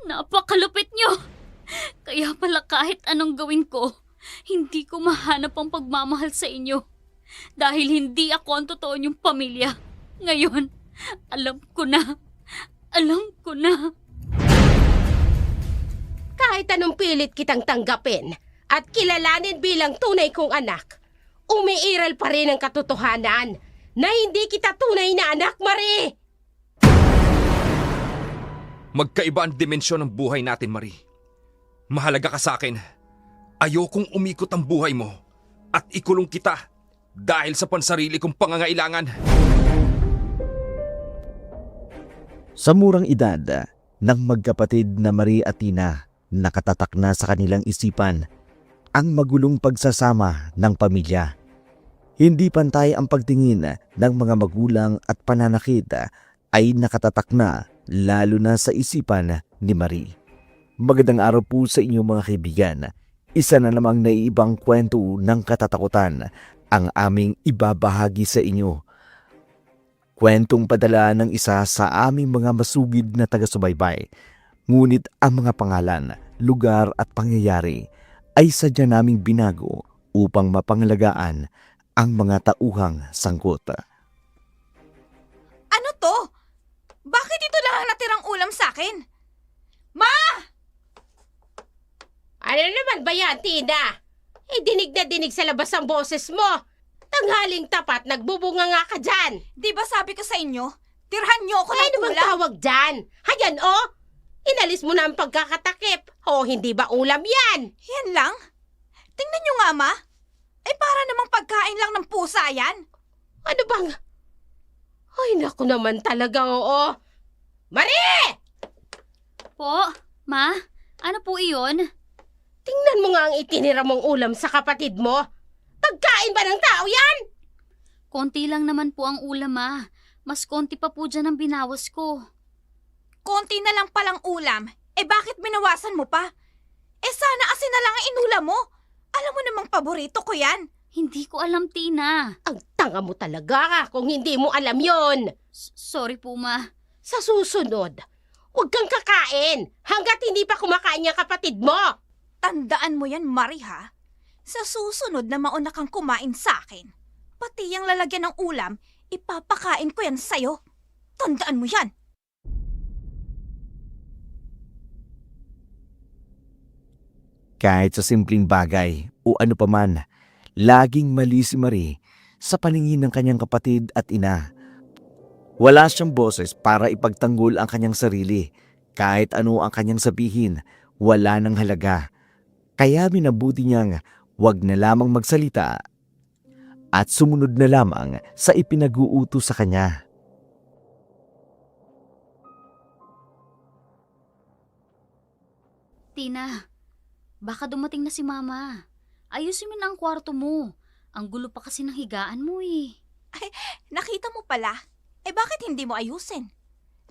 Napakalupit nyo! Kaya pala kahit anong gawin ko, hindi ko mahanap ang pagmamahal sa inyo. Dahil hindi ako ang totoo niyong pamilya. Ngayon, alam ko na. Alam ko na. Kahit anong pilit kitang tanggapin at kilalanin bilang tunay kong anak, umiiral pa rin ang katotohanan na hindi kita tunay na anak, Marie! Magkaiba ang dimensyon ng buhay natin, Marie. Mahalaga ka sa akin. Ayokong umikot ang buhay mo at ikulong kita dahil sa pansarili kong pangangailangan. Sa murang edad ng magkapatid na Marie at Tina, nakatatak na sa kanilang isipan ang magulong pagsasama ng pamilya. Hindi pantay ang pagtingin ng mga magulang at pananakit ay nakatatak na lalo na sa isipan ni Marie. Magandang araw po sa inyong mga kaibigan. Isa na namang naiibang kwento ng katatakutan ang aming ibabahagi sa inyo. Kwentong padala ng isa sa aming mga masugid na taga-subaybay. Ngunit ang mga pangalan, lugar at pangyayari ay sadya naming binago upang mapangalagaan ang mga tauhang sangkot. Ano to? Bakit ito lang ang natirang ulam sa akin? Ma! Ano naman ba yan, Tina? Dinig na dinig sa labas ang boses mo. Tanghaling tapat, nagbubunga nga ka dyan. Di ba sabi ko sa inyo, tirhan niyo ako ng Ano bang ulam? tawag dyan? Hayan, oh! Inalis mo na ang pagkakatakip. O, hindi ba ulam yan? Yan lang? Tingnan niyo nga, Ma. Para namang pagkain lang ng pusa yan. Ano bang... Ay, naku naman talaga, oo. Marie! Po, Ma, ano po iyon? Tingnan mo nga ang itinira mong ulam sa kapatid mo. Pagkain ba ng tao yan? Konti lang naman po ang ulam, Ma. Mas konti pa po dyan ang binawas ko. Konti na lang palang ulam. Bakit binawasan mo pa? Sana asin na lang ang inulam mo. Alam mo namang paborito ko yan. Hindi ko alam, Tina. Ang tanga mo talaga kung hindi mo alam yon. Sorry po, Ma. Sa susunod, huwag kang kakain hanggat hindi pa kumakain yung kapatid mo. Tandaan mo yan, Marie, ha? Sa susunod na mauna kang kumain sa akin, pati yung lalagyan ng ulam, ipapakain ko yan sa'yo. Tandaan mo yan. Kahit sa simpleng bagay o ano paman, laging mali si Marie sa paningin ng kanyang kapatid at ina. Wala siyang boses para ipagtanggol ang kanyang sarili. Kahit ano ang kanyang sabihin, wala nang halaga. Kaya minabuti niyang wag na lamang magsalita at sumunod na lamang sa ipinag-uutos sa kanya. Tina, baka dumating na si Mama. Ayusin mo na ang kwarto mo. Ang gulo pa kasi ng higaan mo eh. Nakita mo pala? Bakit hindi mo ayusin?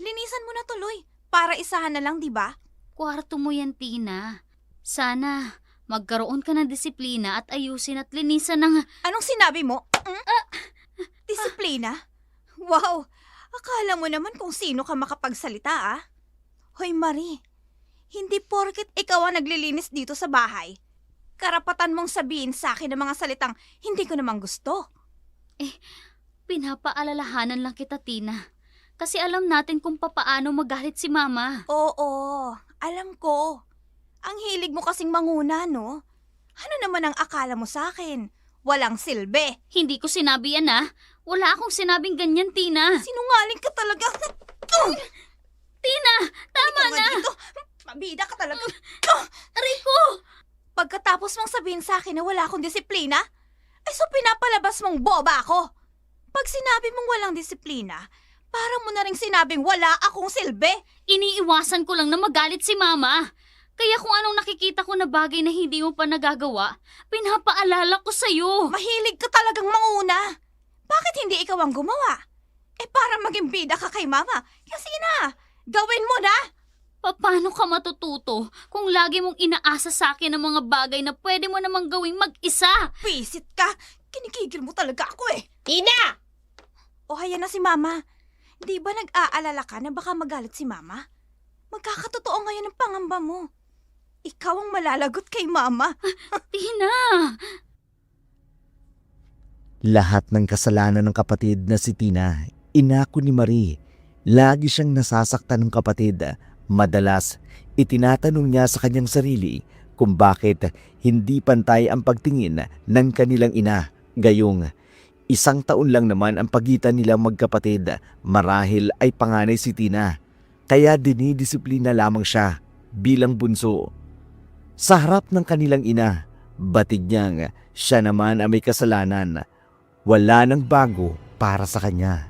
Linisan mo na tuloy, para isahan na lang, di ba? Kwarto mo yan, Tina. Sana magkaroon ka ng disiplina at ayusin at linisan ng... Anong sinabi mo? Disiplina? Wow, akala mo naman kung sino ka makapagsalita, ah. Hoy, Marie, hindi porket ikaw ang naglilinis dito sa bahay, karapatan mong sabihin sa akin ng mga salitang hindi ko namang gusto. Pinapaalalahanan lang kita, Tina. Kasi alam natin kung papaano magalit si Mama. Oo, alam ko. Ang hilig mo kasing manguna, no? Ano naman ang akala mo sa akin? Walang silbi. Hindi ko sinabi yan, ah. Wala akong sinabing ganyan, Tina. Sinungaling ka talaga. Tina, tama Halika na. nga dito. Mabida ka talaga. Aray ko! Pagkatapos mong sabihin sa akin na wala akong disiplina, so pinapalabas mong boba ako. Pag sinabi mong walang disiplina, parang mo na rin sinabing wala akong silbi. Iniiwasan ko lang na magalit si Mama. Kaya kung anong nakikita ko na bagay na hindi mo pa nagagawa, pinapaalala ko sa'yo. Mahilig ka talagang manguna. Bakit hindi ikaw ang gumawa? Para maging bida ka kay Mama. Kasi na, gawin mo na. Paano ka matututo kung lagi mong inaasa sa akin ang mga bagay na pwede mo namang gawing mag-isa? Pisit ka. Kinikigil mo talaga ako eh. Tina! O haya na si Mama. Di ba nag-aalala ka na baka magalit si Mama? Magkakatotoo ngayon ang pangamba mo. Ikaw ang malalagot kay Mama. Tina! Lahat ng kasalanan ng kapatid na si Tina, inako ni Marie. Lagi siyang nasasaktan ng kapatid. Madalas, itinatanong niya sa kanyang sarili kung bakit hindi pantay ang pagtingin ng kanilang ina. Gayong, 1 taon lang naman ang pagitan nilang magkapatid. Marahil ay panganay si Tina, kaya dinidisiplina lamang siya bilang bunso. Sa harap ng kanilang ina, batid niyang siya naman ang may kasalanan. Wala nang bago para sa kanya.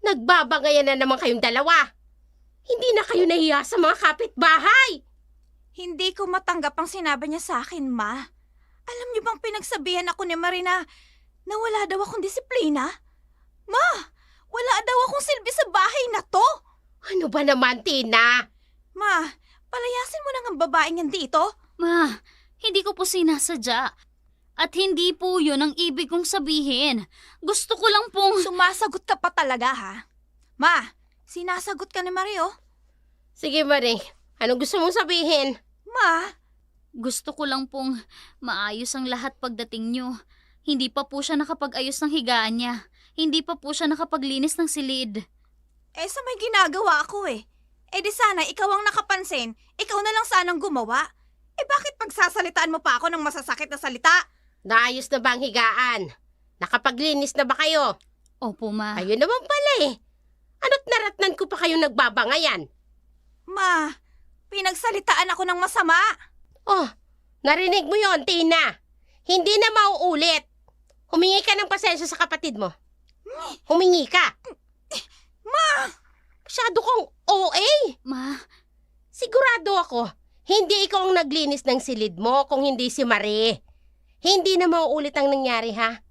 Nagbabangayan na naman kayong dalawa. Hindi na kayo nahiya sa mga kapitbahay. Hindi ko matanggap ang sinabi niya sa akin, Ma. Alam niyo bang pinagsabihan ako ni Marina na wala daw akong disiplina? Ma, wala daw akong silbi sa bahay na to. Ano ba naman, Tina? Ma, palayasin mo na ang babaeng yan dito. Ma, hindi ko po sinasadya. At hindi po yun ang ibig kong sabihin. Gusto ko lang pong... Sumasagot ka pa talaga, ha? Ma, sinasagot ka ni Mario. Sige, Marie. Anong gusto mong sabihin? Ma, Gusto ko lang pong maayos ang lahat pagdating nyo. Hindi pa po siya nakapag-ayos ng higaan niya. Hindi pa po siya nakapaglinis ng silid. sa may ginagawa ako eh. Di sana ikaw ang nakapansin. Ikaw na lang sanang gumawa. Bakit pagsasalitaan mo pa ako ng masasakit na salita? Naayos na ba ang higaan? Nakapaglinis na ba kayo? Opo, Ma. Ayun naman pala eh. Ano't naratnan ko pa kayong nagbabangayan? Ma, pinagsalitaan ako ng masama. Oh, narinig mo yon, Tina. Hindi na mauulit. Humingi ka ng pasensya sa kapatid mo. Humingi ka. Ma! Masyado kang OA. Ma, Sigurado ako, hindi ikaw ang naglinis ng silid mo kung hindi si Marie. Hindi na mauulit ang nangyari, ha?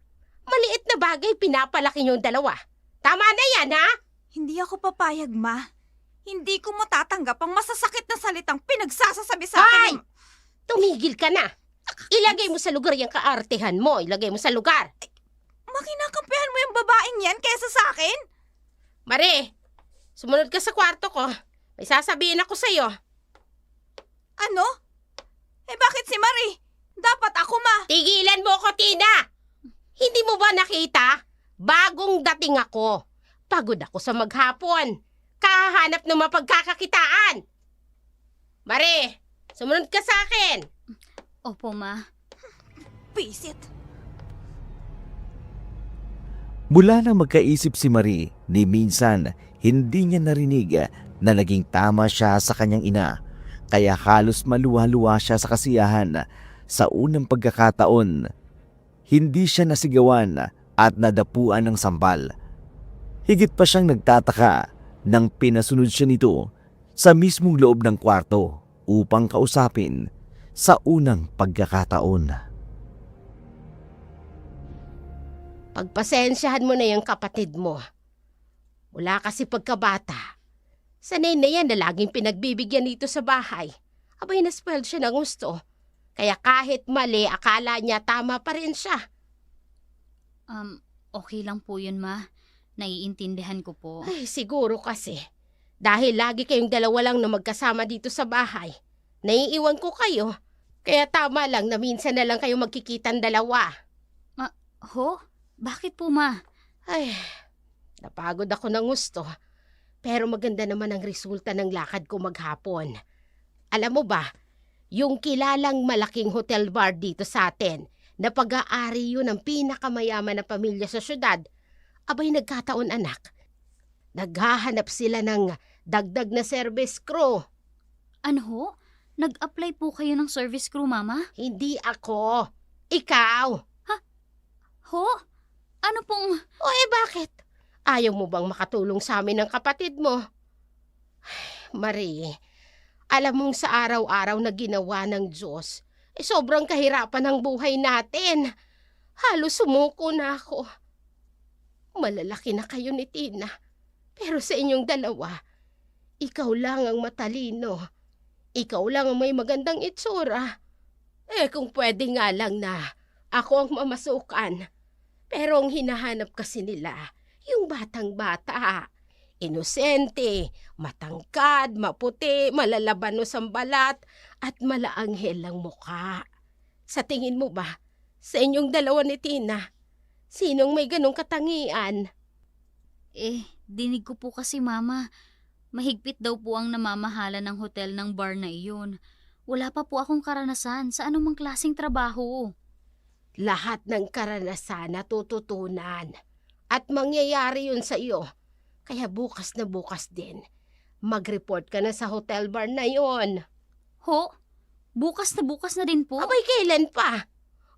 Maliit na bagay pinapalaki niyong dalawa. Tama na yan, ha? Hindi ako papayag, Ma. Hindi ko matatanggap ang masasakit na salitang pinagsasasabi sa Hoy! akin. Tumigil ka na. Ilagay mo sa lugar yung kaartehan mo. Ilagay mo sa lugar. Makinakampihan mo yung babaeng yan kesa sa akin? Marie, sumunod ka sa kwarto ko. May sasabihin ako sa'yo. Ano? Bakit si Marie? Dapat ako, Ma. Tigilan mo ko, Tina! Hindi mo ba nakita? Bagong dating ako. Pagod ako sa maghapon. Kahanap ng mapagkakakitaan. Marie, sumunod ka sa akin. opo, Ma. Pisit. Mula nang magkaisip si Marie, ni minsan hindi niya narinig na naging tama siya sa kanyang ina. Kaya halos maluwa-luwa siya sa kasiyahan. Sa unang pagkakataon, hindi siya nasigawan at nadapuan ng sambal. Higit pa siyang nagtataka nang pinasunod siya nito sa mismong loob ng kwarto upang kausapin sa unang pagkakataon. Pagpasensyahan mo na yung kapatid mo. Wala kasi pagkabata. Sanay na yan na laging pinagbibigyan dito sa bahay. Abay, na-spoiled siya ng gusto. Kaya kahit mali, akala niya tama pa rin siya. Okay lang po yun, Ma. Naiintindihan ko po. Ay, siguro kasi. Dahil lagi kayong dalawa lang na magkasama dito sa bahay. Naiiwan ko kayo. Kaya tama lang na minsan na lang kayo magkikitan dalawa. Ho? Bakit po, Ma? Ay, napagod ako ng gusto. Pero maganda naman ang resulta ng lakad ko maghapon. Alam mo ba, yung kilalang malaking hotel bar dito sa atin, na pag-aari yun ng pinakamayaman na pamilya sa syudad, abay nagkataon anak. Naghahanap sila ng dagdag na service crew. Ano ho? Nag-apply po kayo ng service crew, Mama? Hindi ako. Ikaw. Ho? Ano pong... O bakit? Ayaw mo bang makatulong sa amin ng kapatid mo? Marie, alam mong sa araw-araw na ginawa ng Diyos, sobrang kahirapan ng buhay natin. Halos sumuko na ako. Malalaki na kayo ni Tina. Pero sa inyong dalawa, ikaw lang ang matalino. Ikaw lang ang may magandang itsura. Kung pwede nga lang na ako ang mamasukan. Pero ang hinahanap kasi nila, yung batang-bata. Inosente, matangkad, maputi, malalabanos ang balat, at malaanghel ang muka. Sa tingin mo ba, sa inyong dalawa ni Tina, sinong may ganong katangian? Dinig ko po kasi mama, mahigpit daw po ang namamahala ng hotel ng bar na iyon. Wala pa po akong karanasan sa anumang klaseng trabaho. Lahat ng karanasan natututunan at mangyayari yun sa iyo. Kaya bukas na bukas din, mag-report ka na sa hotel bar na yon. Ho? Bukas na din po? Abay, kailan pa?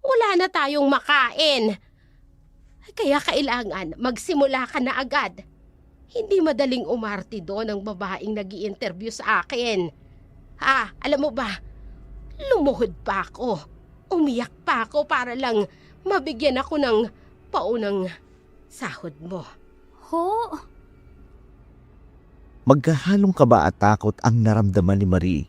Wala na tayong makain. Kaya kailangan magsimula ka na agad. Hindi madaling umarte doon ang babaeng nag-i-interview sa akin. Alam mo ba, lumuhod pa ako. Umiyak pa ako para lang mabigyan ako ng paunang sahod mo. Ho? Magkahalong kaba at takot ang naramdaman ni Marie.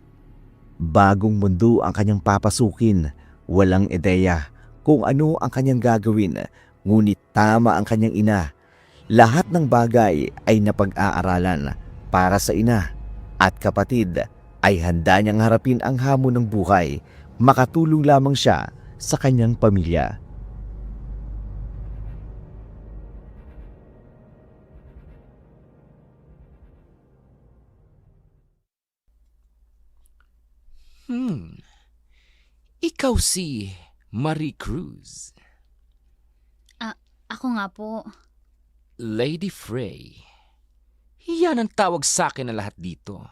Bagong mundo ang kanyang papasukin, walang ideya kung ano ang kanyang gagawin, ngunit tama ang kanyang ina. Lahat ng bagay ay napag-aaralan para sa ina at kapatid ay handa niyang harapin ang hamon ng buhay, makatulong lamang siya sa kanyang pamilya. Ikaw si Marie Cruz. Ako nga po. Lady Frey. Yan ang tawag sa akin na lahat dito.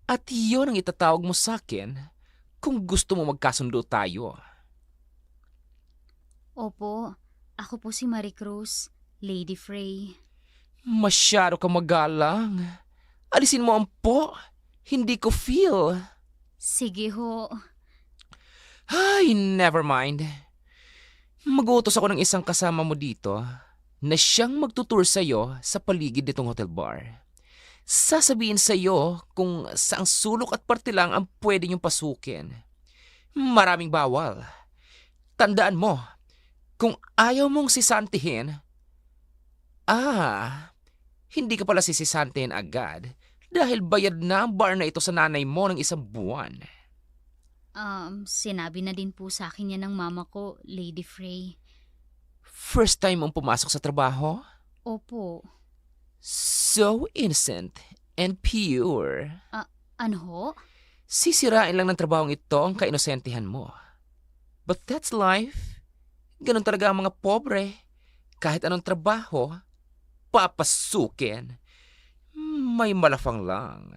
At iyon ang itatawag mo sa akin kung gusto mo magkasundo tayo. Opo, ako po si Marie Cruz, Lady Frey. Masyado ka magalang. Alisin mo ang po. Hindi ko feel. Sige ho. Ay, never mind. Mag-uutos ako ng isang kasama mo dito na siyang magtutour sa'yo sa paligid nitong hotel bar. Sasabihin sa'yo kung saang sulok at parte lang ang pwede niyong pasukin. Maraming bawal. Tandaan mo, kung ayaw mong sisantihin, hindi ka pala sisisantihin agad dahil bayad na ang bar na ito sa nanay mo ng 1 buwan. Sinabi na din po sa akin yan ng mama ko, Lady Frey. First time mong pumasok sa trabaho? Opo. So innocent and pure. Ano ho? Sisirain lang ng trabahong ito ang kainosentihan mo. But that's life. Ganon talaga ang mga pobre. Kahit anong trabaho, papasukin. May malafang lang.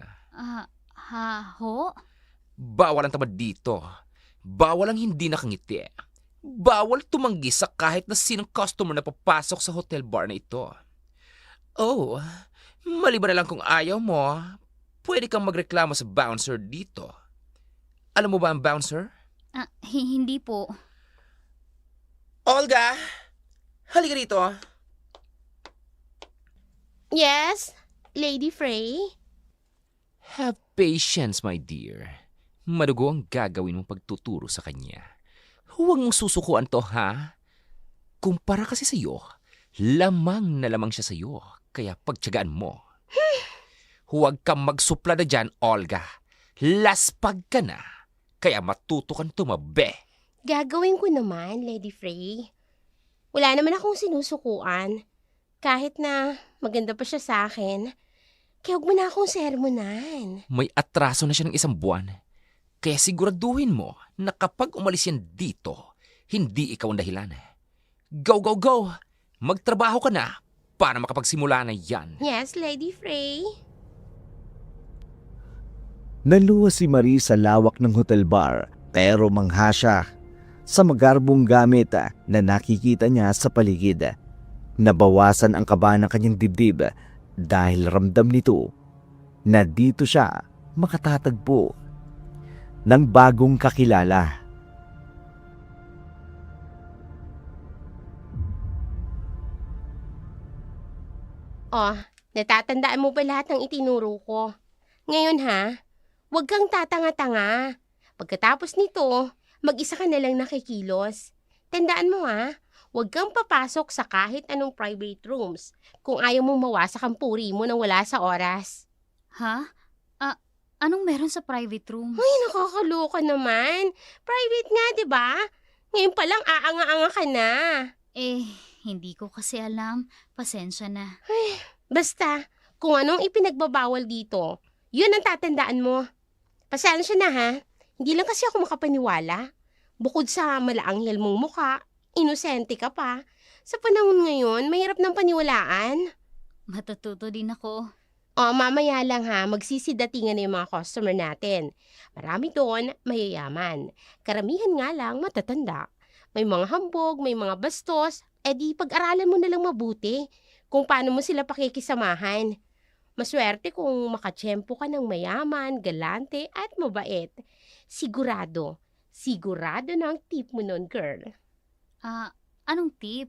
Ho? Bawal ang tamad dito. Bawal ang hindi nakangiti. Bawal tumanggi sa kahit na sinong customer na papasok sa hotel bar na ito. Oh, maliban na lang kung ayaw mo, pwede kang magreklamo sa bouncer dito. Alam mo ba ang bouncer? Hindi po. Olga! Halika rito. Yes, Lady Frey? Have patience, my dear. Madugo ang gagawin mong pagtuturo sa kanya. Huwag mong susukuan to, ha? Kumpara kasi sa'yo, lamang na lamang siya sa'yo. Kaya pagtiyagaan mo. Huwag kang magsuplada dyan, Olga. Laspag ka na. Kaya matuto kang tumabi. Gagawin ko naman, Lady Frey. Wala naman akong sinusukuan. Kahit na maganda pa siya sa akin. Kaya huwag mo na akong sermonan. May atraso na siya ng 1 buwan. Kaya siguraduhin mo na kapag umalis yan dito, hindi ikaw ang dahilan. Go, go, go! Magtrabaho ka na para makapagsimula na yan. Yes, Lady Frey? Naluwas si Marie sa lawak ng hotel bar pero mangha siya sa magarbong gamit na nakikita niya sa paligid. Nabawasan ang kaba ng kanyang dibdib dahil ramdam nito na dito siya makatatagpo ng bagong kakilala. Natatandaan mo ba lahat ng itinuro ko? Ngayon huwag kang tatanga-tanga. Pagkatapos nito, mag-isa ka na lang nakikilos. Tandaan mo Huwag kang papasok sa kahit anong private rooms kung ayaw mong mawasak ang puri mo nang wala sa oras. Ha? Anong meron sa private room? Ay, nakakaloka naman. Private nga, di ba? Ngayon pa lang aanga-anga ka na. Hindi ko kasi alam. Pasensya na. Basta, kung anong ipinagbabawal dito, yun ang tatandaan mo. Pasensya na ha. Hindi lang kasi ako makapaniwala. Bukod sa malaanghel mong muka, inosente ka pa. Sa panahon ngayon, mahirap ng paniwalaan. Matututo din ako. Mamaya lang ha, magsisidatingan na yung mga customer natin. Marami doon, mayayaman. Karamihan nga lang, matatanda. May mga hambog, may mga bastos, di pag-aralan mo na lang mabuti kung paano mo sila pakikisamahan. Maswerte kung makatsyempo ka ng mayaman, galante at mabait. Sigurado na ang tip mo nun, girl. Anong tip?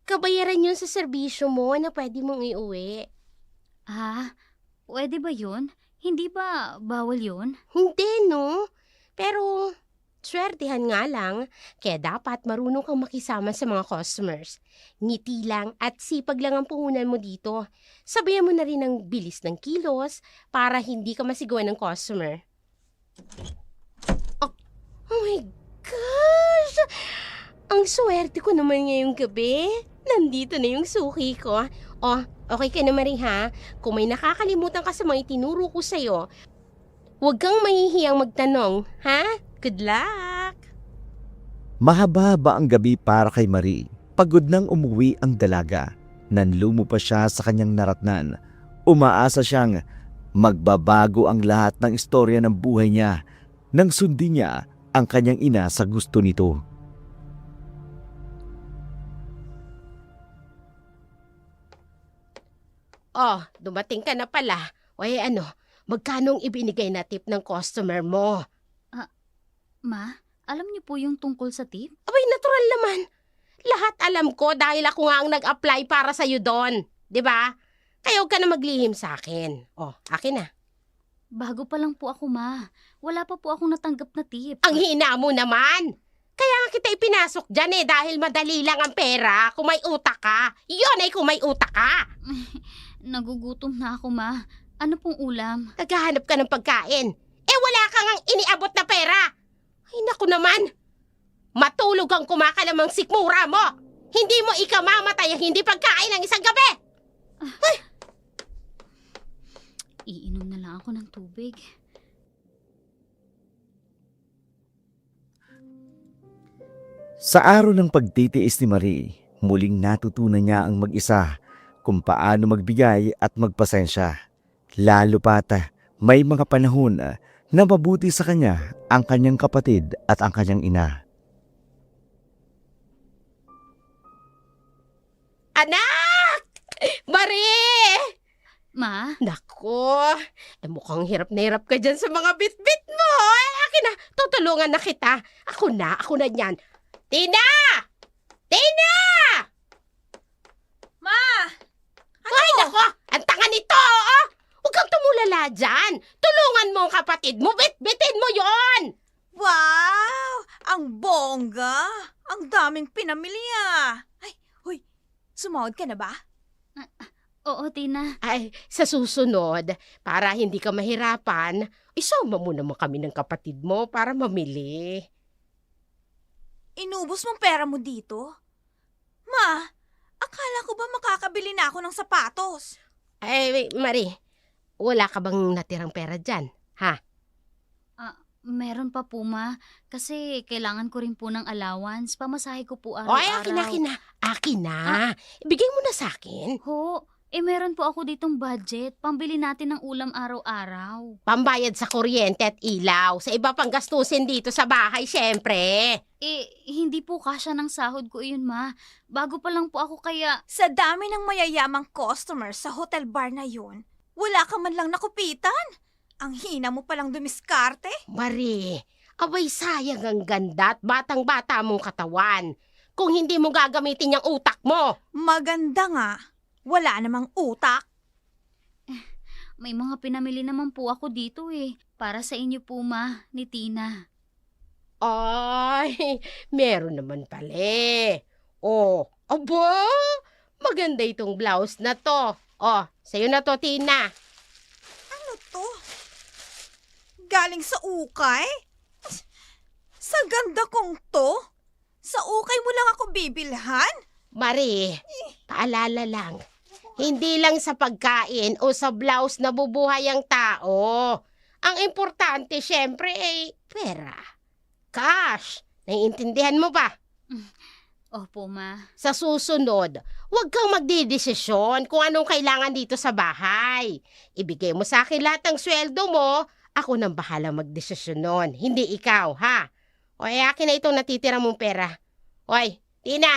Kabayaran yun sa serbisyo mo na pwede mong iuwi. Pwede ba yun? Hindi ba bawal yun? Hindi, no? Pero, swertihan nga lang, kaya dapat marunong kang makisama sa mga customers. Ngiti lang at sipag lang ang puhunan mo dito. Sabayan mo na rin ang bilis ng kilos para hindi ka masigawan ng customer. Oh my gosh! Ang swerte ko naman ngayong gabi. Nandito na yung suki ko. Okay ka na Marie ha? Kung may nakakalimutan ka sa mga itinuro ko sa'yo, huwag kang mahihiyang magtanong, ha? Good luck! Mahaba-haba ang gabi para kay Marie. Pagod nang umuwi ang dalaga. Nanlumo pa siya sa kanyang naratnan. Umaasa siyang magbabago ang lahat ng istorya ng buhay niya nang sundin niya ang kanyang ina sa gusto nito. Dumating ka na pala. Magkano ang ibinigay na tip ng customer mo? Ma, alam niyo po yung tungkol sa tip? Abay, natural naman. Lahat alam ko dahil ako nga ang nag-apply para sa'yo doon. 'Di ba? Kaya huwag ka na maglihim sa akin. Akin na. Bago pa lang po ako, Ma. Wala pa po akong natanggap na tip. Ang hina mo naman. Kaya nga kita ipinasok dyan dahil madali lang ang pera kung may utak ka. Yun kung may utak ka. Nagugutom na ako, Ma. Ano pong ulam? Naghahanap ka ng pagkain. Wala kang ang iniabot na pera. Ay, naku naman. Matulog ang kumakalamang sikmura mo. Hindi mo ikamamatay ang hindi pagkain ng isang gabi. Iinom na lang ako ng tubig. Sa araw ng pagtitiis ni Marie, muling natutunan niya ang mag-isa kung paano magbigay at magpasensya. Lalo pat may mga panahon na mabuti sa kanya ang kanyang kapatid at ang kanyang ina. Anak! Marie! Ma? Nako, mukhang hirap na hirap ka dyan sa mga bit-bit mo. Akin na, tutulungan na kita. Ako na yan. Tina! Tina! Ma! Ay, nako! Ang tanga nito, Huwag kang tumulala dyan. Tulungan mo ang kapatid mo. Bit-bitin mo yon. Wow! Ang bongga! Ang daming pinamili Ay, huy, sumahod ka na ba? Oo, Tina. Ay, sa susunod, para hindi ka mahirapan, isama mo naman kami ng kapatid mo para mamili. Inubos mong pera mo dito? Ma, akala ko ba makakabili na ako ng sapatos? Ay, Marie, wala ka bang natirang pera dyan? Ha? Meron pa po, Ma. Kasi kailangan ko rin po ng allowance. Pamasahe ko po Ay, araw-araw. akin na. Ibigay mo na sa akin. Ho, meron po ako ditong budget. Pambili natin ng ulam araw-araw. Pambayad sa kuryente at ilaw. Sa iba pang gastusin dito sa bahay, syempre. Hindi po kasya ng sahod ko yun, Ma. Bago pa lang po ako kaya... Sa dami ng mayayamang customers sa hotel bar na yun, wala ka man lang nakupitan. Ang hina mo palang dumiskarte. Marie, abay sayang ang ganda at batang-bata mong katawan. Kung hindi mo gagamitin yung utak mo. Maganda nga. Wala namang utak. May mga pinamili naman po ako dito Para sa inyo po, Ma, ni Tina. Ay, meron naman pala. Oh, aba, maganda itong blouse na to. Oh, sa'yo na to, Tina. Ano to? Galing sa ukay? Sa ganda kong to? Sa ukay mo lang ako bibilhan? Marie, paalala lang. Hindi lang sa pagkain o sa blouse na bubuhay ang tao. Ang importante, syempre, ay pera. Cash. Naiintindihan mo ba? Opo, Ma. Sa susunod, huwag kang magdidesisyon kung anong kailangan dito sa bahay. Ibigay mo sa akin lahat ng sweldo mo, ako nang bahala magdesisyon nun. Hindi ikaw, ha? O akin na itong natitira mong pera. Hoy, Tina,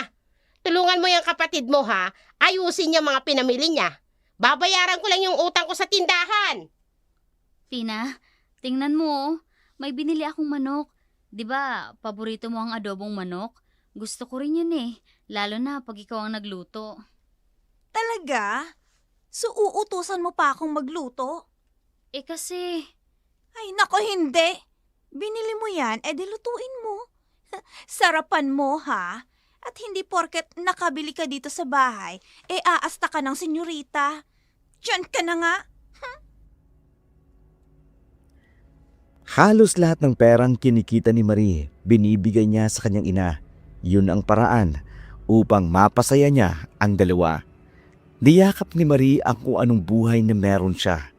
tulungan mo yung kapatid mo, ha? Ayusin niya mga pinamili niya. Babayaran ko lang yung utang ko sa tindahan. Tina, tingnan mo, oh. May binili akong manok. 'Di ba, paborito mo ang adobong manok? Gusto ko rin yun eh, lalo na pag ikaw ang nagluto. Talaga? So uutusan mo pa akong magluto? Eh kasi, Ay nako, hindi. Binili mo yan, lutuin mo. Sarapan mo, ha? At hindi porket nakabili ka dito sa bahay, aasta ka ng senyorita. Diyan ka na nga. Halos lahat ng perang kinikita ni Marie, binibigay niya sa kanyang ina. Yun ang paraan upang mapasaya niya ang dalawa. Niyakap ni Marie ang kung anong buhay na meron siya.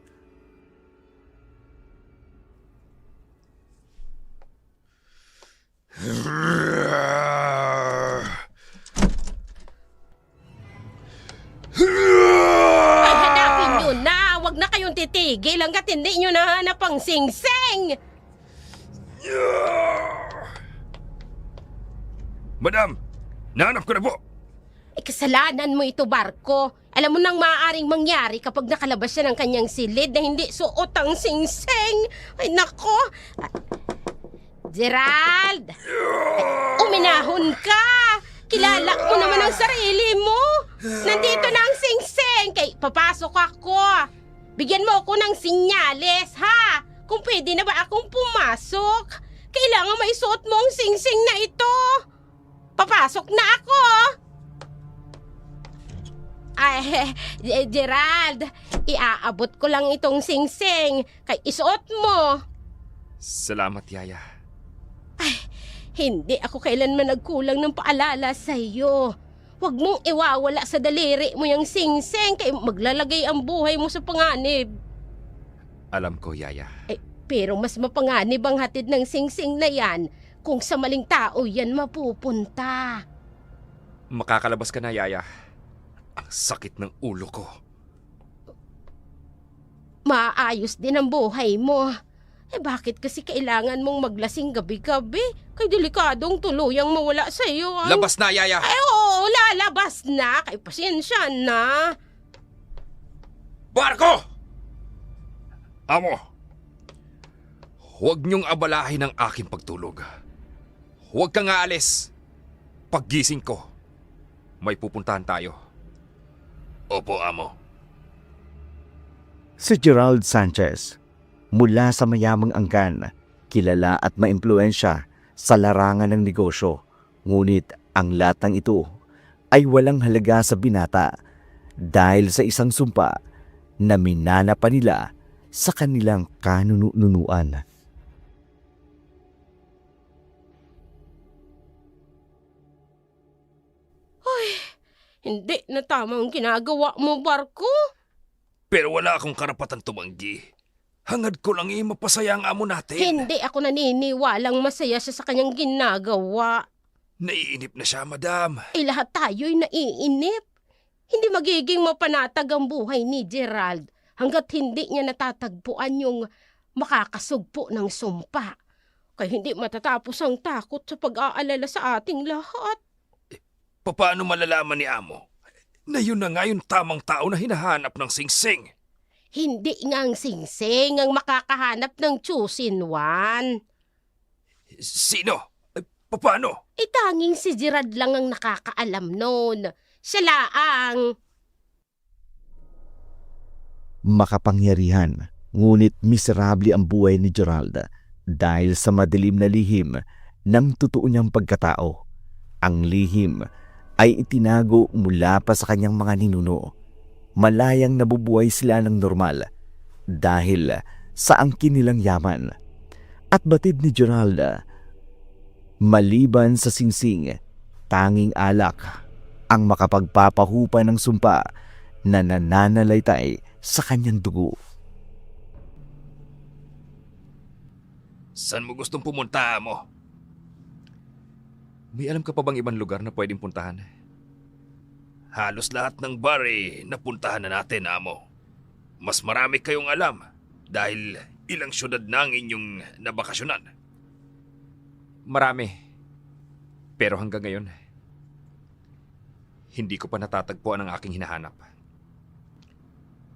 Ay, hanapin nyo na. Huwag na kayong titigil hanggat hindi nyo nahanap ang sing-sing. Madam, nahanap ko na po. Kasalanan mo ito, Barko. Alam mo nang maaaring mangyari kapag nakalabas siya ng kanyang silid na hindi suot ang sing-sing. Ay, nako. Gerald! Ay, uminahon ka! Kilala mo naman ang sarili mo. Nandito na ang sing-sing. Kay papasok ako. Bigyan mo ako ng sinyales, ha? Kung pwede na ba akong pumasok. Kailangan maisuot mo ang sing-sing na ito. Papasok na ako. Ay, Gerald, iaabot ko lang itong sing-sing. Kay isuot mo. Salamat, Yaya. Hindi ako kailanman nagkulang ng paalala sa iyo. Huwag mong iwawala sa daliri mo yung sing-sing kay maglalagay ang buhay mo sa panganib. Alam ko, Yaya. Pero mas mapanganib ang hatid ng sing-sing na yan kung sa maling tao yan mapupunta. Makakalabas ka na, Yaya. Ang sakit ng ulo ko. Maayos din ang buhay mo. Bakit kasi kailangan mong maglasing gabi-gabi? Kay delikadong tuluyang mawala sa iyo. Labas na, Yaya! Oo, lalabas na. Kay pasensya na. Barko! Amo, huwag niyong abalahin ang aking pagtulog. Huwag kang aalis. Paggising ko, may pupuntahan tayo. Opo, Amo. Si Gerald Sanchez, mula sa mayamang angkan, kilala at maimpluwensya sa larangan ng negosyo. Ngunit ang lahat ng ito ay walang halaga sa binata dahil sa isang sumpa na minana pa nila sa kanilang kanunuan. Hindi na tama ang ginagawa mo, Barko. Pero wala akong karapatan tumanggi. Hangad ko lang mapasaya ang amo natin. Hindi ako naniniwalang masaya siya sa kanyang ginagawa. Naiinip na siya, madam. Lahat tayo'y naiinip. Hindi magiging mapanatag ang buhay ni Gerald hanggat hindi niya natatagpuan yung makakasugpo ng sumpa. Kaya hindi matatapos ang takot sa pag-aalala sa ating lahat. Paano malalaman ni Amo na yun na nga yung tamang tao na hinahanap ng singsing? Hindi nga ang singsing ang makakahanap ng chosen one. Sino? Paano? Tanging si Gerald lang ang nakakaalam nun. Siya laang. Makapangyarihan, ngunit miserable ang buhay ni Gerald dahil sa madilim na lihim ng totoo niyang pagkatao. Ang lihim ay itinago mula pa sa kanyang mga ninuno. Malayang nabubuhay sila ng normal dahil sa angkin nilang yaman. At batid ni Gerald, maliban sa singsing, tanging alak ang makapagpapahupa ng sumpa na nananalaytay sa kanyang dugo. Saan mo gustong pumunta, Amo? May alam ka pa bang ibang lugar na pwedeng puntahan? Halos lahat ng bar napuntahan na natin, Amo. Mas marami kayong alam dahil ilang syudad na ang inyong nabakasyonan. Marami. Pero hanggang ngayon, hindi ko pa natatagpuan ang aking hinahanap.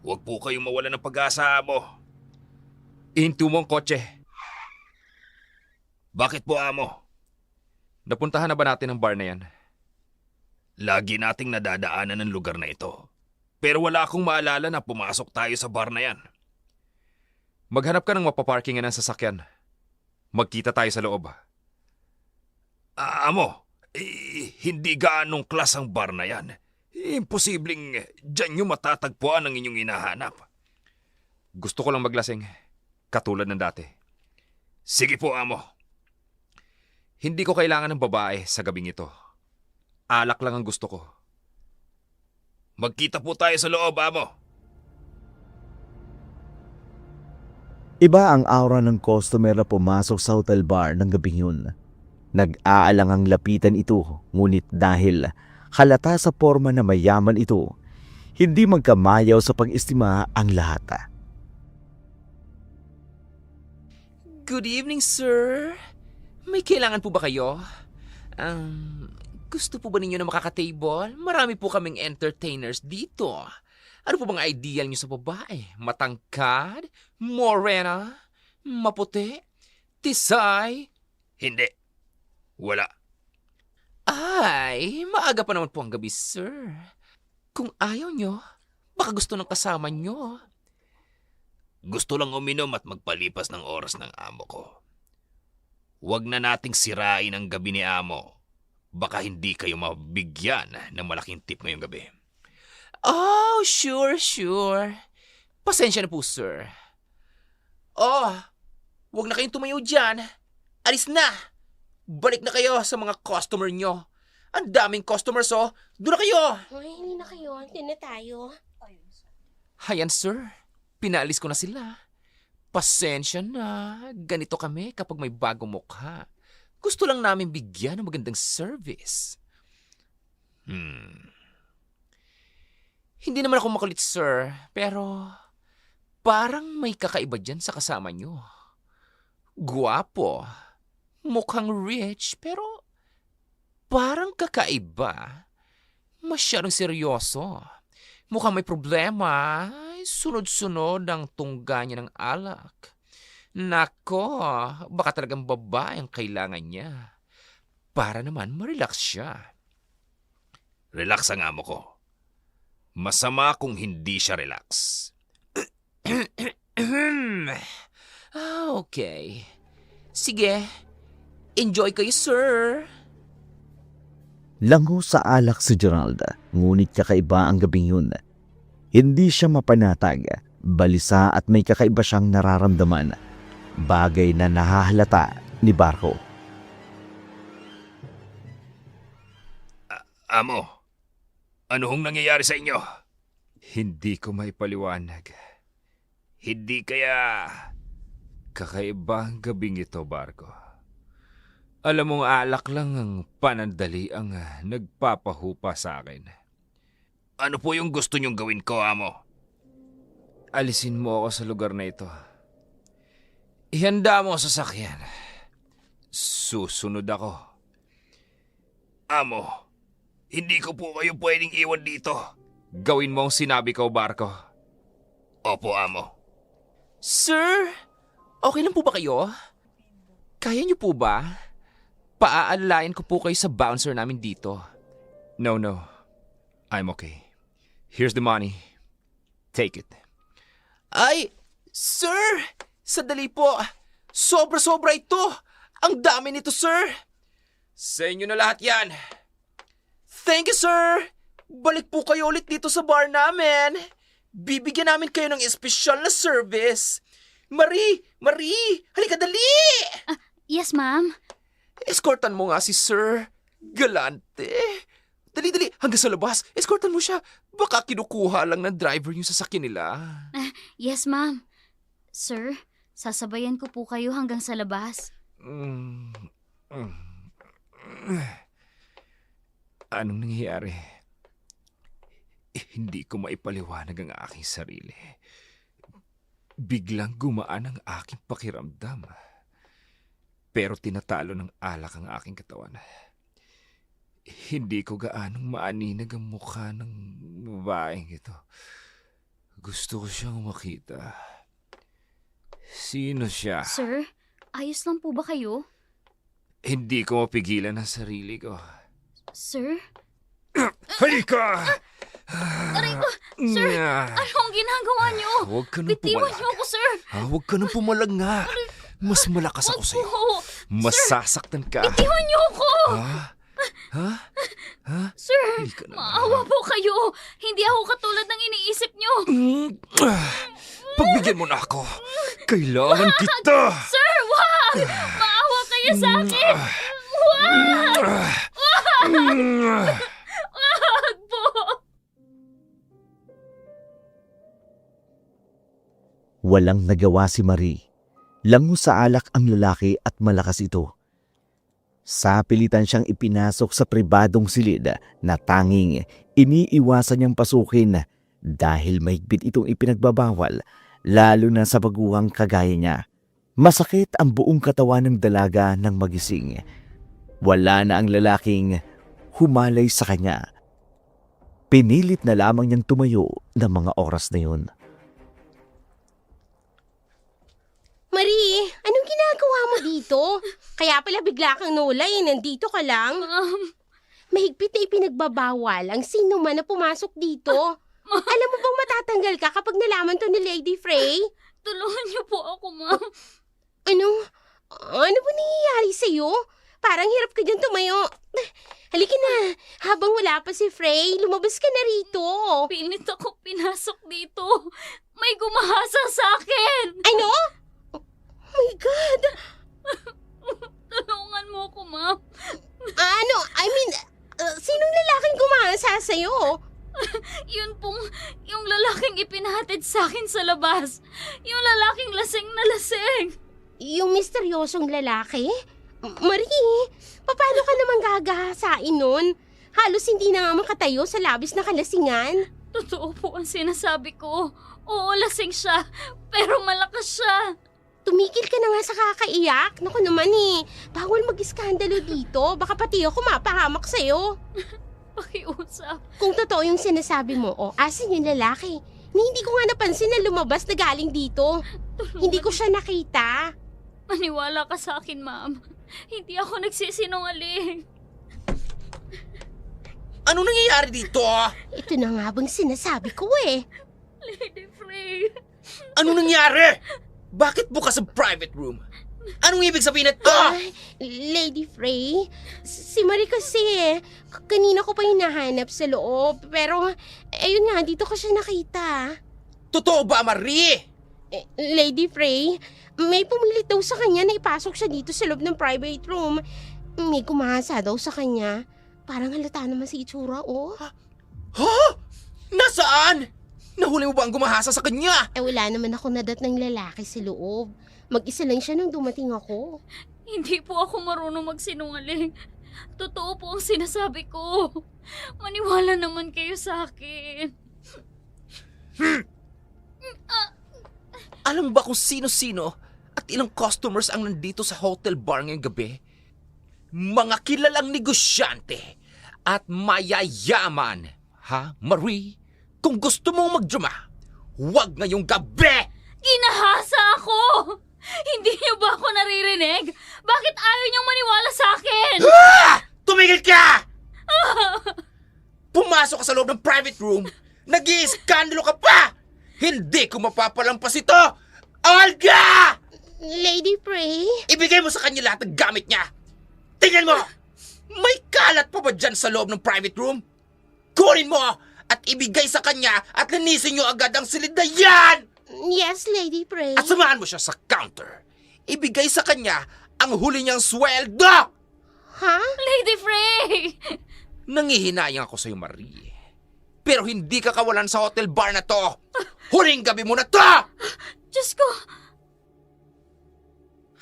Huwag po kayong mawala ng pag-asa, Amo. Ihinto mo ang kotse. Bakit po, Amo? Napuntahan na ba natin ang bar na yan? Lagi nating nadadaanan ng lugar na ito. Pero wala akong maalala na pumasok tayo sa bar na yan. Maghanap ka ng mapaparkingan ng sasakyan. Magkita tayo sa loob. Amo, hindi gaanong klas ang bar na yan. Imposibleng dyan nyo matatagpuan ang inyong hinahanap. Gusto ko lang maglasing, katulad ng dati. Sige po, Amo. Hindi ko kailangan ng babae sa gabing ito. Alak lang ang gusto ko. Magkita po tayo sa loob, Amo. Iba ang aura ng customer na pumasok sa hotel bar ng gabing yun. Nag-aalangang lapitan ito, ngunit dahil halata sa forma na mayaman ito, hindi magkamayaw sa pag-estima ang lahat. Good evening, sir. May kailangan po ba kayo? Gusto po ba ninyo na makaka-table? Marami po kaming entertainers dito. Ano po bang ideal nyo sa babae? Matangkad? Morena? Maputi? Tisay? Hindi. Wala. Ay, maaga pa naman po ang gabi, sir. Kung ayaw nyo, baka gusto ng kasama nyo. Gusto lang uminom at magpalipas ng oras ng amo ko. Huwag na nating sirain ang gabi ni Amo. Baka hindi kayo mabigyan ng malaking tip ngayong gabi. Oh, sure. Pasensya na po, sir. Oh, huwag na kayong tumayo dyan. Alis na. Balik na kayo sa mga customer nyo. Ang daming customers, oh. Doon na kayo. Ay, hindi na kayo. Hindi na tayo. Hayan, sir. Pinaalis ko na sila. Pasensya na. Ganito kami kapag may bagong mukha. Gusto lang namin bigyan ng magandang service. Hindi naman ako makulit, sir. Pero parang may kakaiba dyan sa kasama nyo. Guwapo. Mukhang rich, pero parang kakaiba. Masyadong seryoso. Mukhang may problema. Ay, sunod-sunod ang tungga niya ng alak. Nako, baka talagang babae ang kailangan niya. Para naman ma-relax siya. Relax ang amo ko. Masama kung hindi siya relax. Okay. Sige. Enjoy kayo, sir. Lango sa alak si Gerald, ngunit kakaiba ang gabing yun. Hindi siya mapanatag, balisa at may kakaiba siyang nararamdaman. Bagay na nahahalata ni Barko. Amo, ano hong nangyayari sa inyo? Hindi ko maipaliwanag. Hindi kaya kakaiba ang gabing ito, Barko. Alam mong alak lang ang panandali ang nagpapahupa sa akin. Ano po yung gusto niyong gawin ko, Amo? Alisin mo ako sa lugar na ito. Ihanda mo sa sasakyan. Susunod ako. Amo, hindi ko po kayo pwedeng iwan dito. Gawin mo ang sinabi ko, Barko. Opo, Amo. Sir, okay lang po ba kayo? Kaya niyo po ba? Paaalalayan ko po kayo sa bouncer namin dito. No. I'm okay. Here's the money. Take it. Ay, sir! Sandali po. Sobra-sobra ito. Ang dami nito, sir. Sa inyo na lahat yan. Thank Thank you, sir! Balik po kayo ulit dito sa bar namin. Bibigyan namin kayo ng espesyal na service. Marie! Halika dali! Yes, ma'am. Escortan mo nga si sir. Galante. Dali, hanggang sa labas. Escortan mo siya. Baka kinukuha lang ng driver yung sasakyan nila. Yes, ma'am. Sir, sasabayan ko po kayo hanggang sa labas. Anong nangyayari? Hindi ko maipaliwanag ang aking sarili. Biglang gumaan ang aking pakiramdam. Pero tinatalo ng alak ang aking katawan. Hindi ko gaanong maaninag ang mukha ng babaeng ito. Gusto ko siyang makita. Sino siya? Sir, ayos lang po ba kayo? Hindi ko mapigilan ang sarili ko. Sir? Halika! Aray ko! Sir, anong ginagawa niyo? Huwag ka nang Bitiwan pumalag. niyo ako, sir! Huwag ka nang pumalag nga. Mas malakas ako Wag sa'yo. po! Masasaktan ka. Bitiwan niyo ako! Ha? Sir, Hindi ka na- maawa po kayo! Hindi ako katulad ng iniisip niyo! Pagbigyan mo na ako. Kailangan kita. Sir, wag! Maawa kayo sa akin! Wag! Wag po! Walang nagawa si Marie. Lango sa alak ang lalaki at malakas ito. Sa pilitan siyang ipinasok sa pribadong silid na tanging iniiwasan niyang pasukin dahil mahigpit itong ipinagbabawal, lalo na sa baguhang kagaya niya. Masakit ang buong katawan ng dalaga ng magising. Wala na ang lalaking humalay sa kanya. Pinilit na lamang niyang tumayo ng mga oras na yun. Marie, anong ginagawa mo dito? Kaya pala bigla kang nulay, nandito ka lang. Ma'am, Mahigpit na ipinagbabawal ang sino man na pumasok dito. Alam mo bang matatanggal ka kapag nalaman to ni Lady Frey? tulungan niyo po ako, ma'am. Ano ba nangyayari sa'yo? Parang hirap ka dyan tumayo. Halika na, habang wala pa si Frey, lumabas ka na rito. Pilit ako pinasok dito. May gumahasa sa akin. Ano? Oh my God! Tulungan mo ako, ma'am. Sinong lalaking gumasa sa'yo? Yun pong, yung lalaking ipinahatid sa akin sa labas. Yung lalaking lasing na lasing. Yung misteryosong lalaki? Marie, paano ka naman gagahasain nun? Halos hindi na nga makatayo sa labis na kalasingan. Totoo po ang sinasabi ko. Oo, lasing siya. Pero malakas siya. Tumigil ka na nga sa kakaiyak. Naku naman bawal mag-iskandalo dito. Baka pati ako mapahamak sa'yo. Pakiusap. Kung totoo yung sinasabi mo, asan yung lalaki? Hindi ko nga napansin na lumabas na galing dito. Hindi ko siya nakita. Maniwala ka sa akin, ma'am. Hindi ako nagsisinungaling. Anong nangyayari dito? Ito na nga bang sinasabi ko Lady Frey. Anong nangyari? Bakit bukas ang private room? Anong ibig sabihin nito? Lady Frey, si Marie kasi kanina ko pa hinahanap sa loob. Pero, ayun nga, dito ko siya nakita. Totoo ba, Marie? Lady Frey, may pumilit daw sa kanya na ipasok siya dito sa loob ng private room. May kumahasa daw sa kanya. Parang halata naman si itsura, Ha? Nasaan? Nahuli mo ba ang gumahasa sa kanya? Wala naman ako nadat ng lalaki sa loob. Mag-isa lang siya nung dumating ako. Hindi po ako marunong magsinungaling. Totoo po ang sinasabi ko. Maniwala naman kayo sa akin. Alam mo ba kung sino-sino at ilang customers ang nandito sa hotel bar ngayong gabi? Mga kilalang negosyante at mayayaman. Ha, Marie? Kung gusto mong magdrama, huwag ngayong gabi! Ginahasa ako! Hindi niyo ba ako naririnig? Bakit ayaw niyong maniwala sa akin? Tumigil ka! Pumasok ka sa loob ng private room, nag-iiskandalo ka pa! Hindi ko mapapalampas ito! Olga! Lady Frey? Ibigay mo sa kanya lahat ng gamit niya! Tingnan mo! May kalat pa ba dyan sa loob ng private room? Kunin mo at ibigay sa kanya at linisin niyo agad ang silid na yan! Yes, Lady Prey. At samahan mo siya sa counter. Ibigay sa kanya ang huli niyang sweldo! Ha? Lady Frey! Nangihinayang ako sa'yo, Marie. Pero hindi ka kawalan sa hotel bar na to. Huling gabi mo na to! Diyos ko!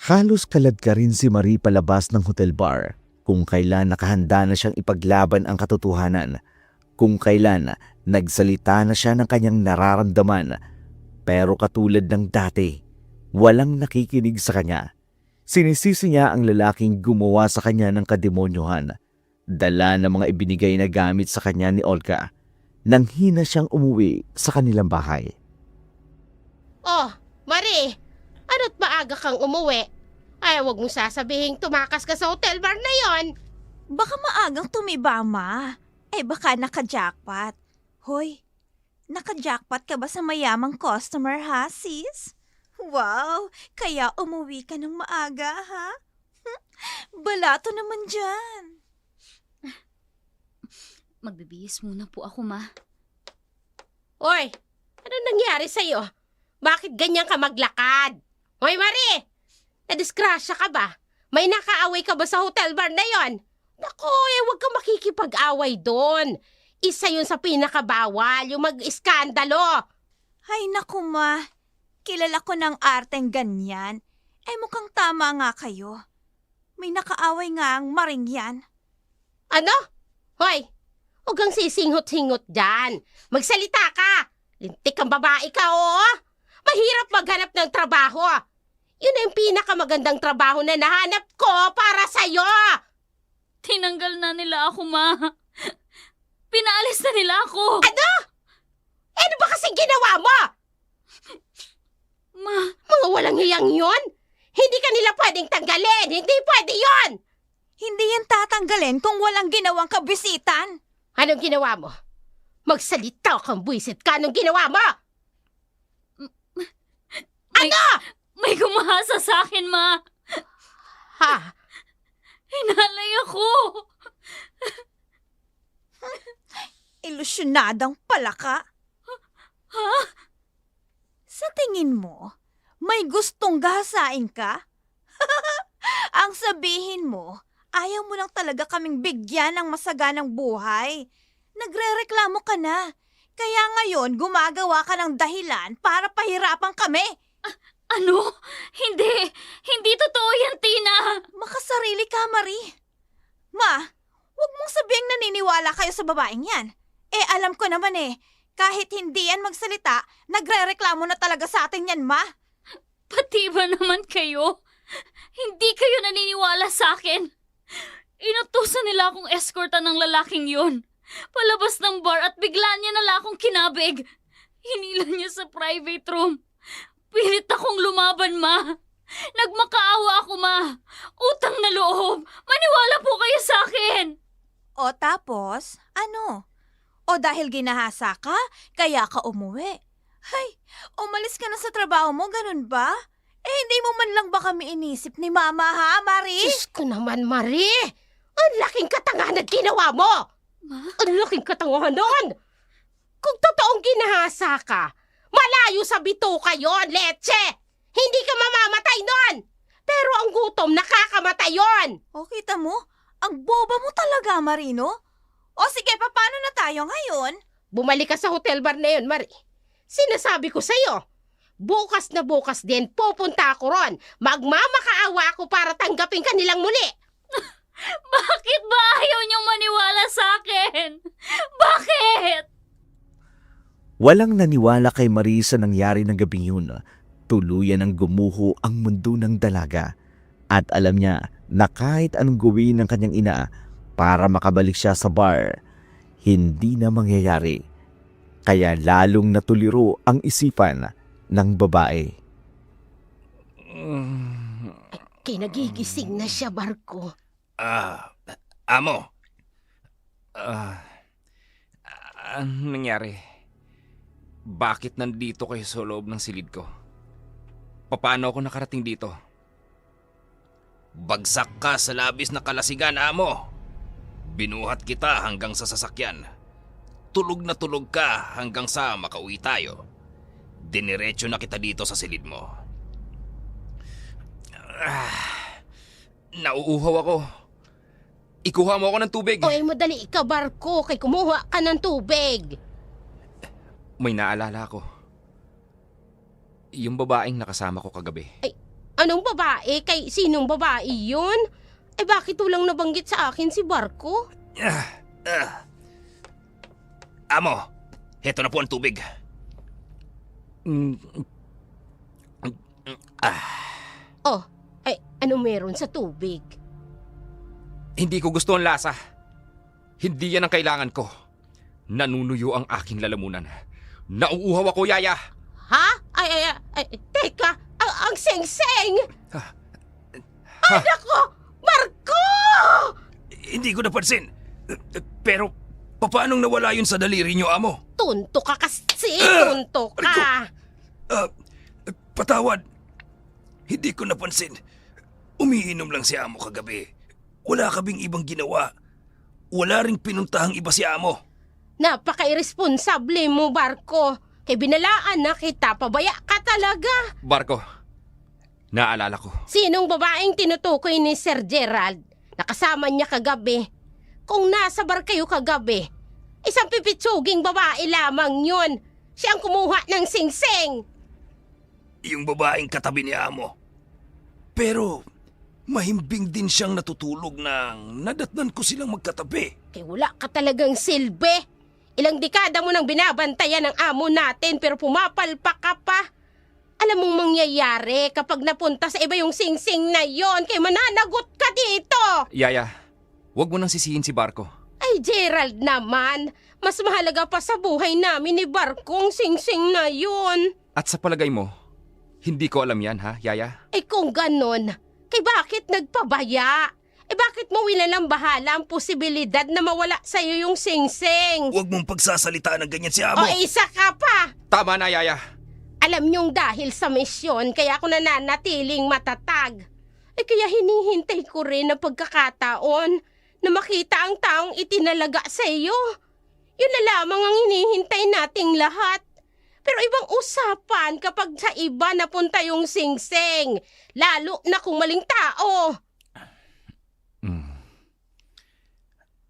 Halos kalad ka rin si Marie palabas ng hotel bar kung kailan nakahanda na siyang ipaglaban ang katotohanan, kung kailan nagsalita na siya ng kanyang nararamdaman. Pero katulad ng dati, walang nakikinig sa kanya. Sinisisi niya ang lalaking gumawa sa kanya ng kademonyohan, dala ng mga ibinigay na gamit sa kanya ni Olga, nang hina siyang umuwi sa kanilang bahay. Oh, Marie, ano't maaga kang umuwi? Ay, wag mong sasabihin tumakas ka sa hotel bar na yon. Baka maagang tumiba, ma. Baka naka-jackpot. Hoy, naka-jackpot ka ba sa mayamang customer, ha, sis? Wow, kaya umuwi ka ng maaga, ha? Balato naman dyan. Magbibihis muna po ako, ma. Oy, ano nangyari sa'yo? Bakit ganyan ka maglakad? Hoy, Marie! Nadisgrasya ka ba? May nakaaway ka ba sa hotel bar na yon? Naku, huwag kang makikipag-away doon. Isa yun sa pinakabawal, yung mag-iskandalo. Ay, naku, ma. Kilala ko ng arteng ganyan. Mukhang tama nga kayo. May nakaaway nga ang maring yan. Ano? Hoy, huwag kang sisinghot-hingot dyan. Magsalita ka. Lintik kang babae ka, oo? Mahirap maghanap ng trabaho. Yun na yung pinakamagandang trabaho na nahanap ko para sa'yo. Tinanggal na nila ako, ma. Pinaalis na nila ako. Ano? Ano ba kasing ginawa mo? Ma, Mga walang hiyang yun? Hindi ka nila pwedeng tanggalin. Hindi pwede yun. Hindi yan tatanggalin kung walang ginawang kabisitan. Anong ginawa mo? Magsalita kang buwisit ka. Anong ginawa mo? Ano? may gumahasa sa akin, ma. Ha? Hinalay ako. Ilusyonadang palaka. Ha? Sa tingin mo, may gustong gahasain ka? Ang sabihin mo, ayaw mo lang talaga kaming bigyan ng masaganang buhay. Nagrereklamo ka na. Kaya ngayon, gumagawa ka ng dahilan para pahirapan kami. Ano? Hindi totoo yan, Tina. Makasarili ka, Marie. Ma, huwag mong sabihing naniniwala kayo sa babaeng yan. Alam ko naman kahit hindi yan magsalita, nagrereklamo na talaga sa atin yan, ma. Pati ba naman kayo? Hindi kayo naniniwala sa akin. Inutusan nila akong escortan ng lalaking yun. Palabas ng bar at bigla niya nala akong kinabig. Hinilan niya sa private room. Pilit akong lumaban, ma. Nagmakaawa ako, ma. Utang na loob. Maniwala po kayo sa akin. O tapos, ano? O dahil ginahasa ka, kaya ka umuwi. Hay, umalis ka na sa trabaho mo, ganun ba? Hindi mo man lang ba kami inisip ni Mama, ha, Marie? Diyos ko naman, Marie. Ang laking katangahan na ginawa mo. Ma? Ang laking katangahan nun. Kung totoong ginahasa ka, malayo sa bituka yon, Leche. Hindi ka mamamatay nun. Pero ang gutom, nakakamatay yon. O kita mo, ang boba mo talaga, Marino. O sige, paano na tayo ngayon? Bumalik ka sa hotel bar na yun, Marie. Sinasabi ko sa'yo, bukas na bukas din pupunta ako ron. Magmamakaawa ako para tanggapin ka nilang muli. Bakit ba ayaw niyong maniwala sa akin? Bakit? Walang naniwala kay Marie sa nangyari ng gabing yun. Tuluyan ang gumuho ang mundo ng dalaga. At alam niya na kahit anong gawin ng kanyang ina para makabalik siya sa bar, hindi na mangyayari. Kaya lalong natuliro ang isipan ng babae. Kinagigising na siya, Barko. Amo. Anong nangyari? Bakit nandito kayo sa loob ng silid ko? Paano ako nakarating dito? Bagsak ka sa labis na kalasigan, amo. Binuhat kita hanggang sa sasakyan. tulog na tulog ka hanggang sa makauwi tayo. Diniretso na kita dito sa silid mo. Nauuhaw ako. Ikuha mo ako ng tubig. O ay madali ka, Barko, kay kumuha ka ng tubig. May naalala ko. Yung babaeng nakasama ko kagabi. Anong babae? Kay sinong babae yun? Eh bakit walang nabanggit sa akin si Barko? Amo, heto na po ang tubig. Oh, ay ano meron sa tubig? Hindi ko gusto ang lasa. Hindi yan ang kailangan ko. Nanunuyo ang aking lalamunan. Nauuhaw ako, Yaya. Ha? Ay, teka, ang seng-seng! Ha? Nako, Barko! Hindi ko napansin. Pero, paanong nawala yun sa daliri niyo, Amo? Tunto ka kasi, tunto ka. Patawad. Hindi ko napansin. Umiinom lang si Amo kagabi. Wala kabing ibang ginawa. Wala ring pinuntahang iba si Amo. Napaka-irresponsable mo, Barko. Kay binalaan na kita, pabaya ka talaga. Barko, naalala ko. Sinong babaeng tinutukoy ni Sir Gerald? Nakasama niya kagabi. Kung nasa bar kayo kagabi, isang pipitsuging babae lamang yun. Siya ang kumuha ng singsing. Yung babaeng katabi ni Amo. Pero, mahimbing din siyang natutulog nang nadatnan ko silang magkatabi. Kaya wala ka talagang silbi. Ilang dekada mo nang binabantayan ng amo natin pero pumapalpak ka pa. Alam mong mangyayari kapag napunta sa iba yung singsing na yon, kaya mananagot ka dito. Yaya, wag mo nang sisihin si Barko. Ay, Gerald naman. Mas mahalaga pa sa buhay namin ni Barkong singsing na yon. At sa palagay mo, hindi ko alam yan ha, Yaya? Eh kung ganon, kay bakit nagpabaya? Eh bakit mo wilalang bahala ang posibilidad na mawala sa'yo yung singsing? Huwag mong pagsasalita ng ganyan si O isa ka pa! Tama na, Yaya. Alam niyong dahil sa misyon, kaya ako nananatiling matatag. Eh kaya hinihintay ko rin ang pagkakataon na makita ang taong itinalaga sa iyo. Yun na lamang ang hinihintay nating lahat. Pero ibang usapan kapag sa iba napunta yung singsing, lalo na kung maling tao.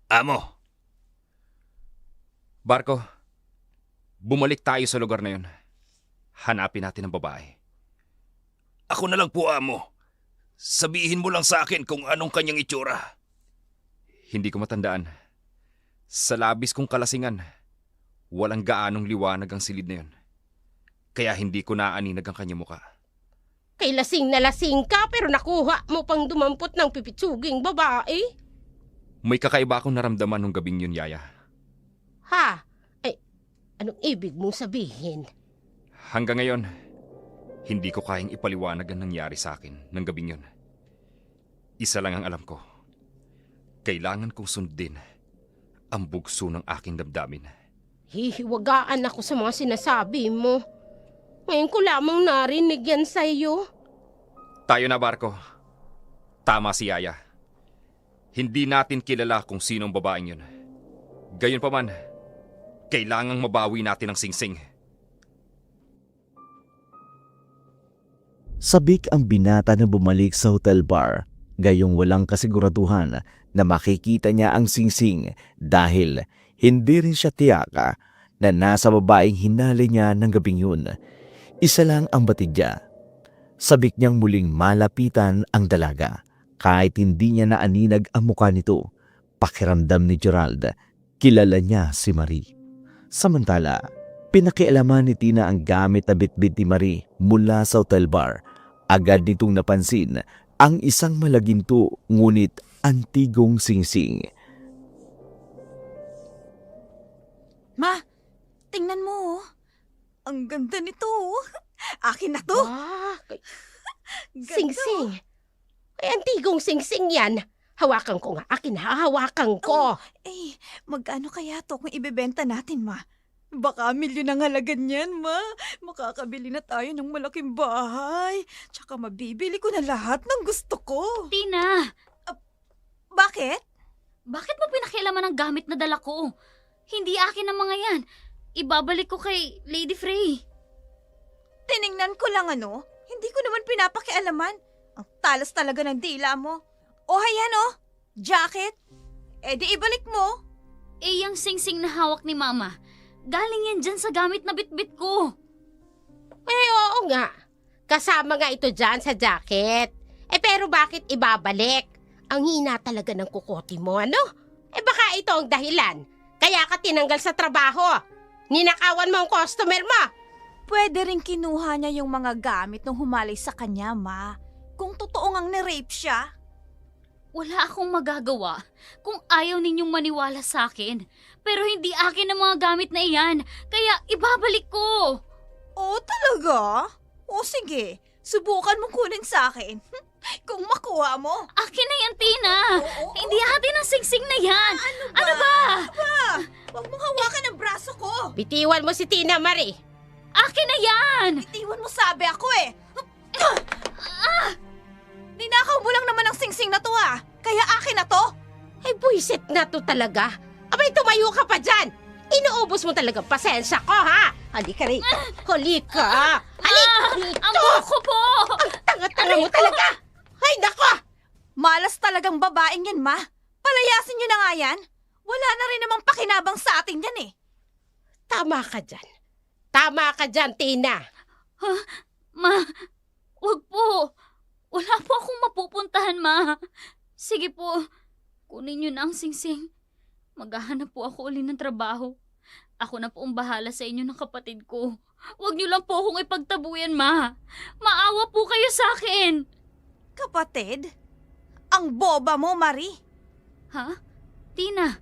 Amo. Barko, bumalik tayo sa lugar na yun. Hanapin natin ang babae. Ako na lang po, Amo. Sabihin mo lang sa akin kung anong kanyang itsura. Hindi ko matandaan. Sa labis kong kalasingan, walang gaanong liwanag ang silid na yun. Kaya hindi ko naaninag ang kanyang muka. Kay lasing na lasing ka pero nakuha mo pang dumampot ng pipitsuging babae. May kakaiba akong naramdaman nung gabing yun, Yaya. Ha? Ay, anong ibig mong sabihin? Hanggang ngayon, hindi ko kayang ipaliwanag ang nangyari sa akin ng gabing yun. Isa lang ang alam ko. Kailangan kong sundin ang bugso ng aking damdamin. Hihiwagaan ako sa mga sinasabi mo. Ngayon ko lamang narinig yan sa'yo. Tayo na, Barko. Tama si Yaya. Hindi natin kilala kung sinong babaeng yun. Gayunpaman, kailangang mabawi natin ang singsing. Sabik ang binata na bumalik sa hotel bar, gayong walang kasiguraduhan na makikita niya ang singsing dahil hindi rin siya tiyaka na nasa babaeng hinali niya ng gabing yun. Isa lang ang batid niya. Sabik niyang muling malapitan ang dalaga. Kahit hindi niya naaninag ang mukha nito, pakiramdam ni Gerald, kilala niya si Marie. Samantala, pinakialaman ni Tina ang gamit na bitbit ni Marie mula sa hotel bar. Agad nitong napansin ang isang malaginto ngunit antigong singsing. Ma, tingnan mo. Ang ganda nito. Akin na to. Ganda. Singsing. Ay, antigong singsing yan. Hawakan ko nga. Akin hahawakan ko. Eh, magkano kaya to kung ibebenta natin, Ma? Baka milyon ang halaga niyan, Ma. Makakabili na tayo ng malaking bahay. Tsaka mabibili ko na lahat ng gusto ko. Tina, Bakit? bakit mo pinakialaman ang gamit na dala ko? Hindi akin ang mga yan. Ibabalik ko kay Lady Frey. Tiningnan ko lang hindi ko naman pinapakialaman. Ang talas talaga ng dila mo. O hayan jacket. E di ibalik mo. Eh, yung singsing na hawak ni Mama, galing yan dyan sa gamit na bitbit ko. Eh, oo nga. Kasama nga ito dyan sa jacket. Eh, pero bakit ibabalik? Ang hina talaga ng kukote mo, ano? Eh, baka ito ang dahilan. Kaya ka tinanggal sa trabaho. Ninakawan mo ang customer mo. Pwede rin kinuha niya yung mga gamit nung humalay sa kanya, Ma. Kung totoo ngang ni-rape siya. Wala akong magagawa kung ayaw ninyong maniwala sa akin. Pero hindi akin ang mga gamit na iyan, kaya ibabalik ko. Oh, talaga? O sige, subukan mo kunin sa akin. Kung makuha mo. Akin na yan, Tina. Oo. Hindi atin ang singsing na yan. Ano ba? Huwag mong hawakan ang braso ko. Bitiwan mo si Tina Marie. Akin na yan. Itiwan mo sabi ako Ninakaw mo lang naman ang singsing na to Kaya akin na to. Ay, buisit na to talaga. Abay, tumayo ka pa dyan. Inuubos mo talaga pasensya ko, ha? Halika rito. Halika. Halika rito. Ang buko po. Ang tanga-tanga mo talaga. Ay, nako. Malas talagang babaeng yan, Ma. Palayasin niyo na nga yan. Wala na rin namang pakinabang sa atin yan Tama ka dyan. Tama ka dyan, Tina. Ma, wag po. Wala po akong mapupuntahan, Ma. Sige po, kunin niyo na ang singsing. Maghahanap po ako uli ng trabaho. Ako na po ang bahala sa inyo ng kapatid ko. Huwag niyo lang po akong ipagtabuyan, Ma. Maawa po kayo sa akin. Kapatid? Ang boba mo, Marie. Ha? Tina,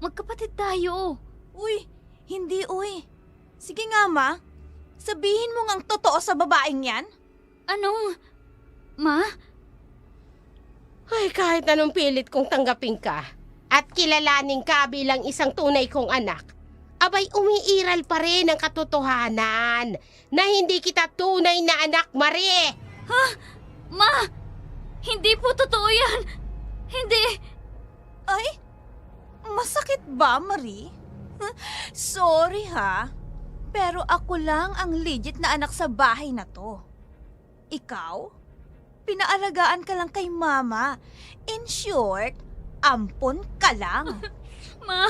magkapatid tayo. Uy, hindi Sige nga, Ma. Sabihin mo ngang totoo sa babaeng yan. Anong... Ma? Ay, kahit anong pilit kong tanggapin ka at kilalanin ka bilang isang tunay kong anak, abay umiiral pa rin ang katotohanan na hindi kita tunay na anak, Marie. Ma! Hindi po totoo yan! Hindi! Ay, masakit ba, Marie? Sorry pero ako lang ang legit na anak sa bahay na to. Ikaw? Pinaalagaan ka lang kay Mama. In short, ampon ka lang. Ma,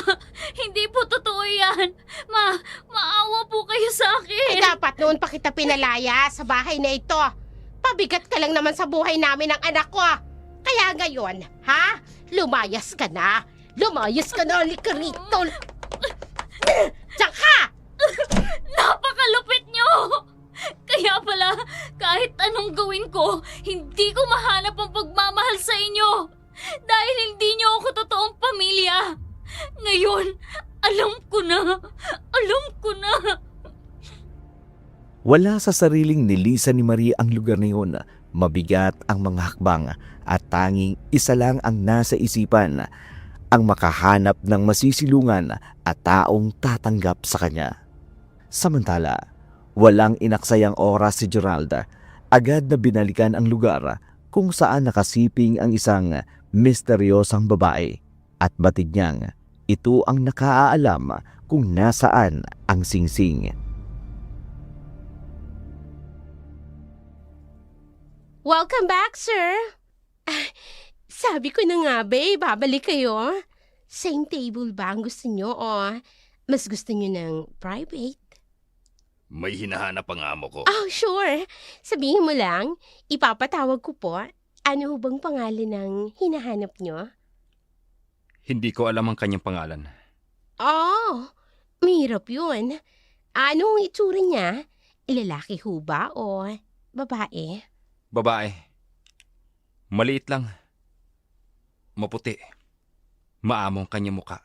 hindi po totoo yan. Ma, maawa po kayo sa Ay, akin. dapat noon pa kita pinalaya sa bahay na ito. Pabigat ka lang naman sa buhay namin ng anak ko. Kaya ngayon, ha? Lumayas ka na. Lumayas ka na, halika rito. Diyan ka! Napakalupit nyo! Kaya pala, kahit anong gawin ko, hindi ko mahanap ang pagmamahal sa inyo. Dahil hindi nyo ako totoong pamilya. Ngayon, alam ko na. Alam ko na. Wala sa sariling nilisan ni Marie ang lugar na yun. Mabigat ang mga hakbang at tanging isa lang ang nasa isipan, ang makahanap ng masisilungan at taong tatanggap sa kanya. Samantala, walang inaksayang oras si Gerald. Agad na binalikan ang lugar kung saan nakasiping ang isang misteryosang babae at batid niyang ito ang nakaalam kung nasaan ang singsing. Welcome back, sir. Sabi ko na nga, babalik kayo. Same table ba ang gusto nyo o mas gusto nyo ng private? May hinahanap ang amo ko. Oh, sure. Sabihin mo lang, ipapatawag ko po. Ano bang pangalan ng hinahanap nyo? Hindi ko alam ang kanyang pangalan. Oh, mahirap yun. Ano ang itsura niya? Lalaki ho ba o babae? Babae. Maliit lang. Maputi. Maamo ang kanyang muka.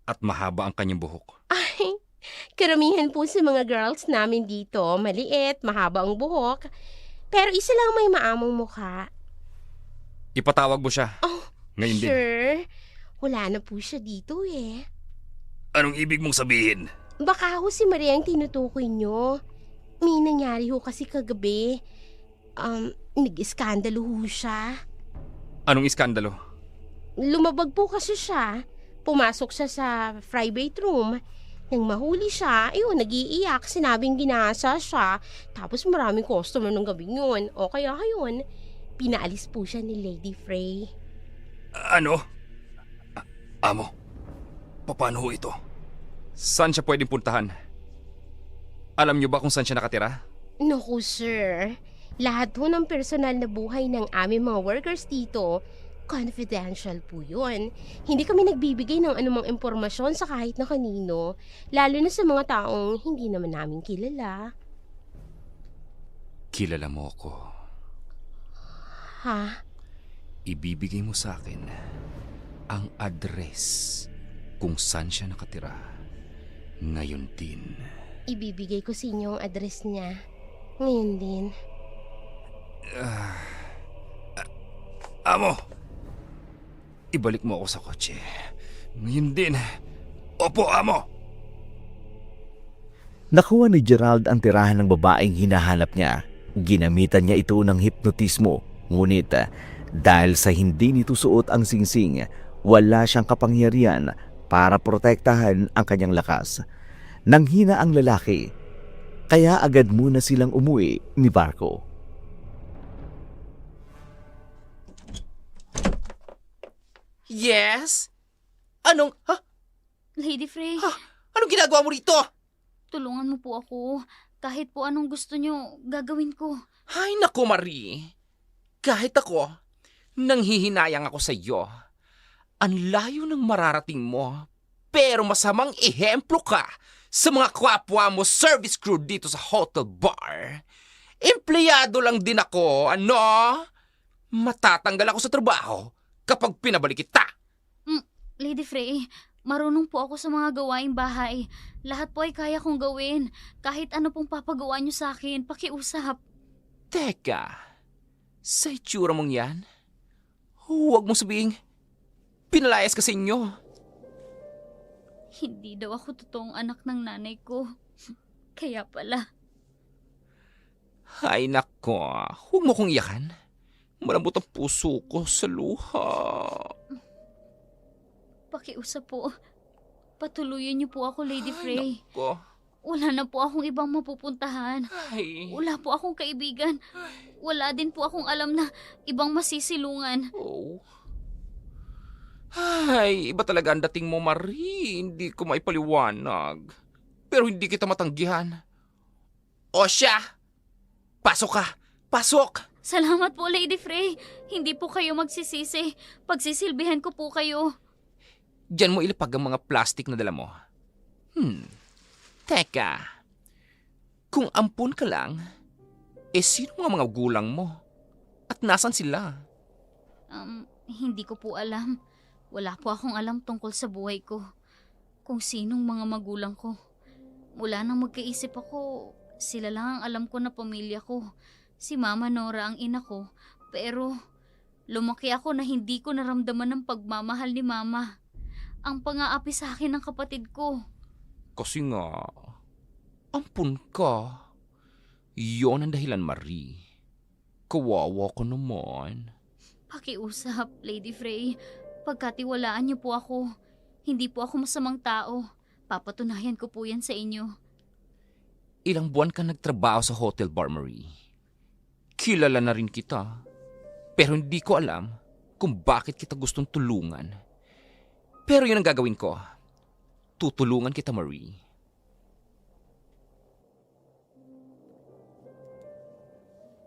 At mahaba ang kanyang buhok. Ay, karamihan po sa mga girls namin dito, maliit, mahaba ang buhok. Pero isa lang may maamong mukha. Ipatawag mo siya. Oh, Ngayon din. sure. Wala na po siya dito Anong ibig mong sabihin? Baka ho si Maria ang tinutukoy nyo. May nangyari ho kasi kagabi. Nag-iskandalo ho siya. Anong iskandalo? Lumabag po kasi siya. Pumasok siya sa private room. Nang mahuli siya, ayun, nag-iiyak, sinabing ginasa siya. Tapos maraming customer ng gabing yun. O kaya ayun, pinaalis po siya ni Lady Frey. Ano? Amo, paano ho ito? Saan siya pwedeng puntahan? Alam niyo ba kung saan siya nakatira? Naku, sir. Lahat po ng personal na buhay ng aming mga workers dito, confidential po yun. Hindi kami nagbibigay ng anumang impormasyon sa kahit na kanino, lalo na sa mga taong hindi naman namin kilala. Kilala mo ako. Ha? Ibibigay mo sa akin ang address kung saan siya nakatira. Ngayon din. Ibibigay ko sa inyo ang address niya. Ngayon din. Amo! Ibalik mo ako sa kotse. Ngayon din. Opo, amo! Nakuha ni Gerald ang tirahan ng babaeng hinahanap niya. Ginamitan niya ito ng hipnotismo. Ngunit dahil sa hindi nito suot ang singsing, wala siyang kapangyarihan para protektahan ang kanyang lakas. Nanghina ang lalaki, kaya agad muna silang umuwi ni Barco. Yes? Anong, Lady Frey, Anong ginagawa mo rito? tulungan mo po ako. Kahit po anong gusto nyo, gagawin ko. Ay, naku, Marie. Kahit ako, nanghihinayang ako sa iyo. Ang layo ng mararating mo, pero masamang ehemplo ka sa mga kapwa mo service crew dito sa hotel bar. Empleyado lang din ako, ano? Matatanggal ako sa trabaho kapag pinabalik kita. Lady Frey, marunong po ako sa mga gawaing bahay. Lahat po ay kaya kong gawin. Kahit ano pong papagawa nyo sa akin, pakiusap. Teka, sa itsura mong yan, huwag mong sabihin, pinalayas ka sa inyo. Hindi daw ako totoong anak ng nanay ko. Kaya pala. Ay nako, huwag mo kong iyakan. Malambot ang puso ko sa luha. Pakiusap po. Patuluyan niyo po ako, Lady Frey. Nako, Wala na po akong ibang mapupuntahan. ay, Wala po akong kaibigan. Wala din po akong alam na ibang masisilungan. oh. Ay, iba talaga ang dating mo, Marie. Hindi ko maipaliwanag. Pero hindi kita matanggihan. O siya, pasok ka, pasok. Salamat po, Lady Frey. Hindi po kayo magsisisi. Pagsisilbihan ko po kayo. Diyan mo ilapag ang mga plastic na dala mo. Teka, kung ampun ka lang, sino ang mga gulang mo? At nasan sila? Hindi ko po alam. Wala po akong alam tungkol sa buhay ko. Kung sinong mga magulang ko. Mula nang magkaisip ako, sila lang ang alam ko na pamilya ko. Si Mama Nora ang ina ko. Pero lumaki ako na hindi ko naramdaman ng pagmamahal ni Mama. Ang pang-aapi sa akin ng kapatid ko. Kasi nga, ampun ka. Iyon ang dahilan, Marie. Kawawa ko naman. Pakiusap, Lady Frey. Pagkatiwalaan niyo po ako. Hindi po ako masamang tao. Papatunayan ko po yan sa inyo. Ilang buwan ka nagtrabaho sa hotel bar, Marie. Kilala na rin kita. Pero hindi ko alam kung bakit kita gustong tulungan. Pero yun ang gagawin ko. Tutulungan kita, Marie.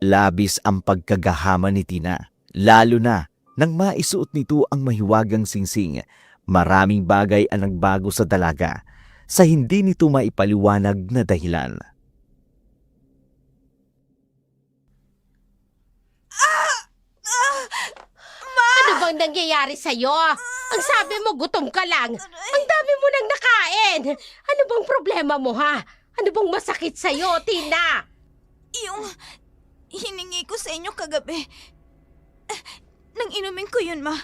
Labis ang pagkagahama ni Tina, lalo na nang maisuot nito ang mahiwagang singsing. Maraming bagay ang nagbago sa dalaga sa hindi nito maipaliwanag na dahilan. Ano bang nangyayari sa'yo? Ang sabi mo, gutom ka lang. Ang dami mo nang nakain. Ano bang problema mo, ha? Ano bang masakit sa'yo, Tina? Yung hiningi ko sa inyo kagabi. Nang inumin ko yun, ma.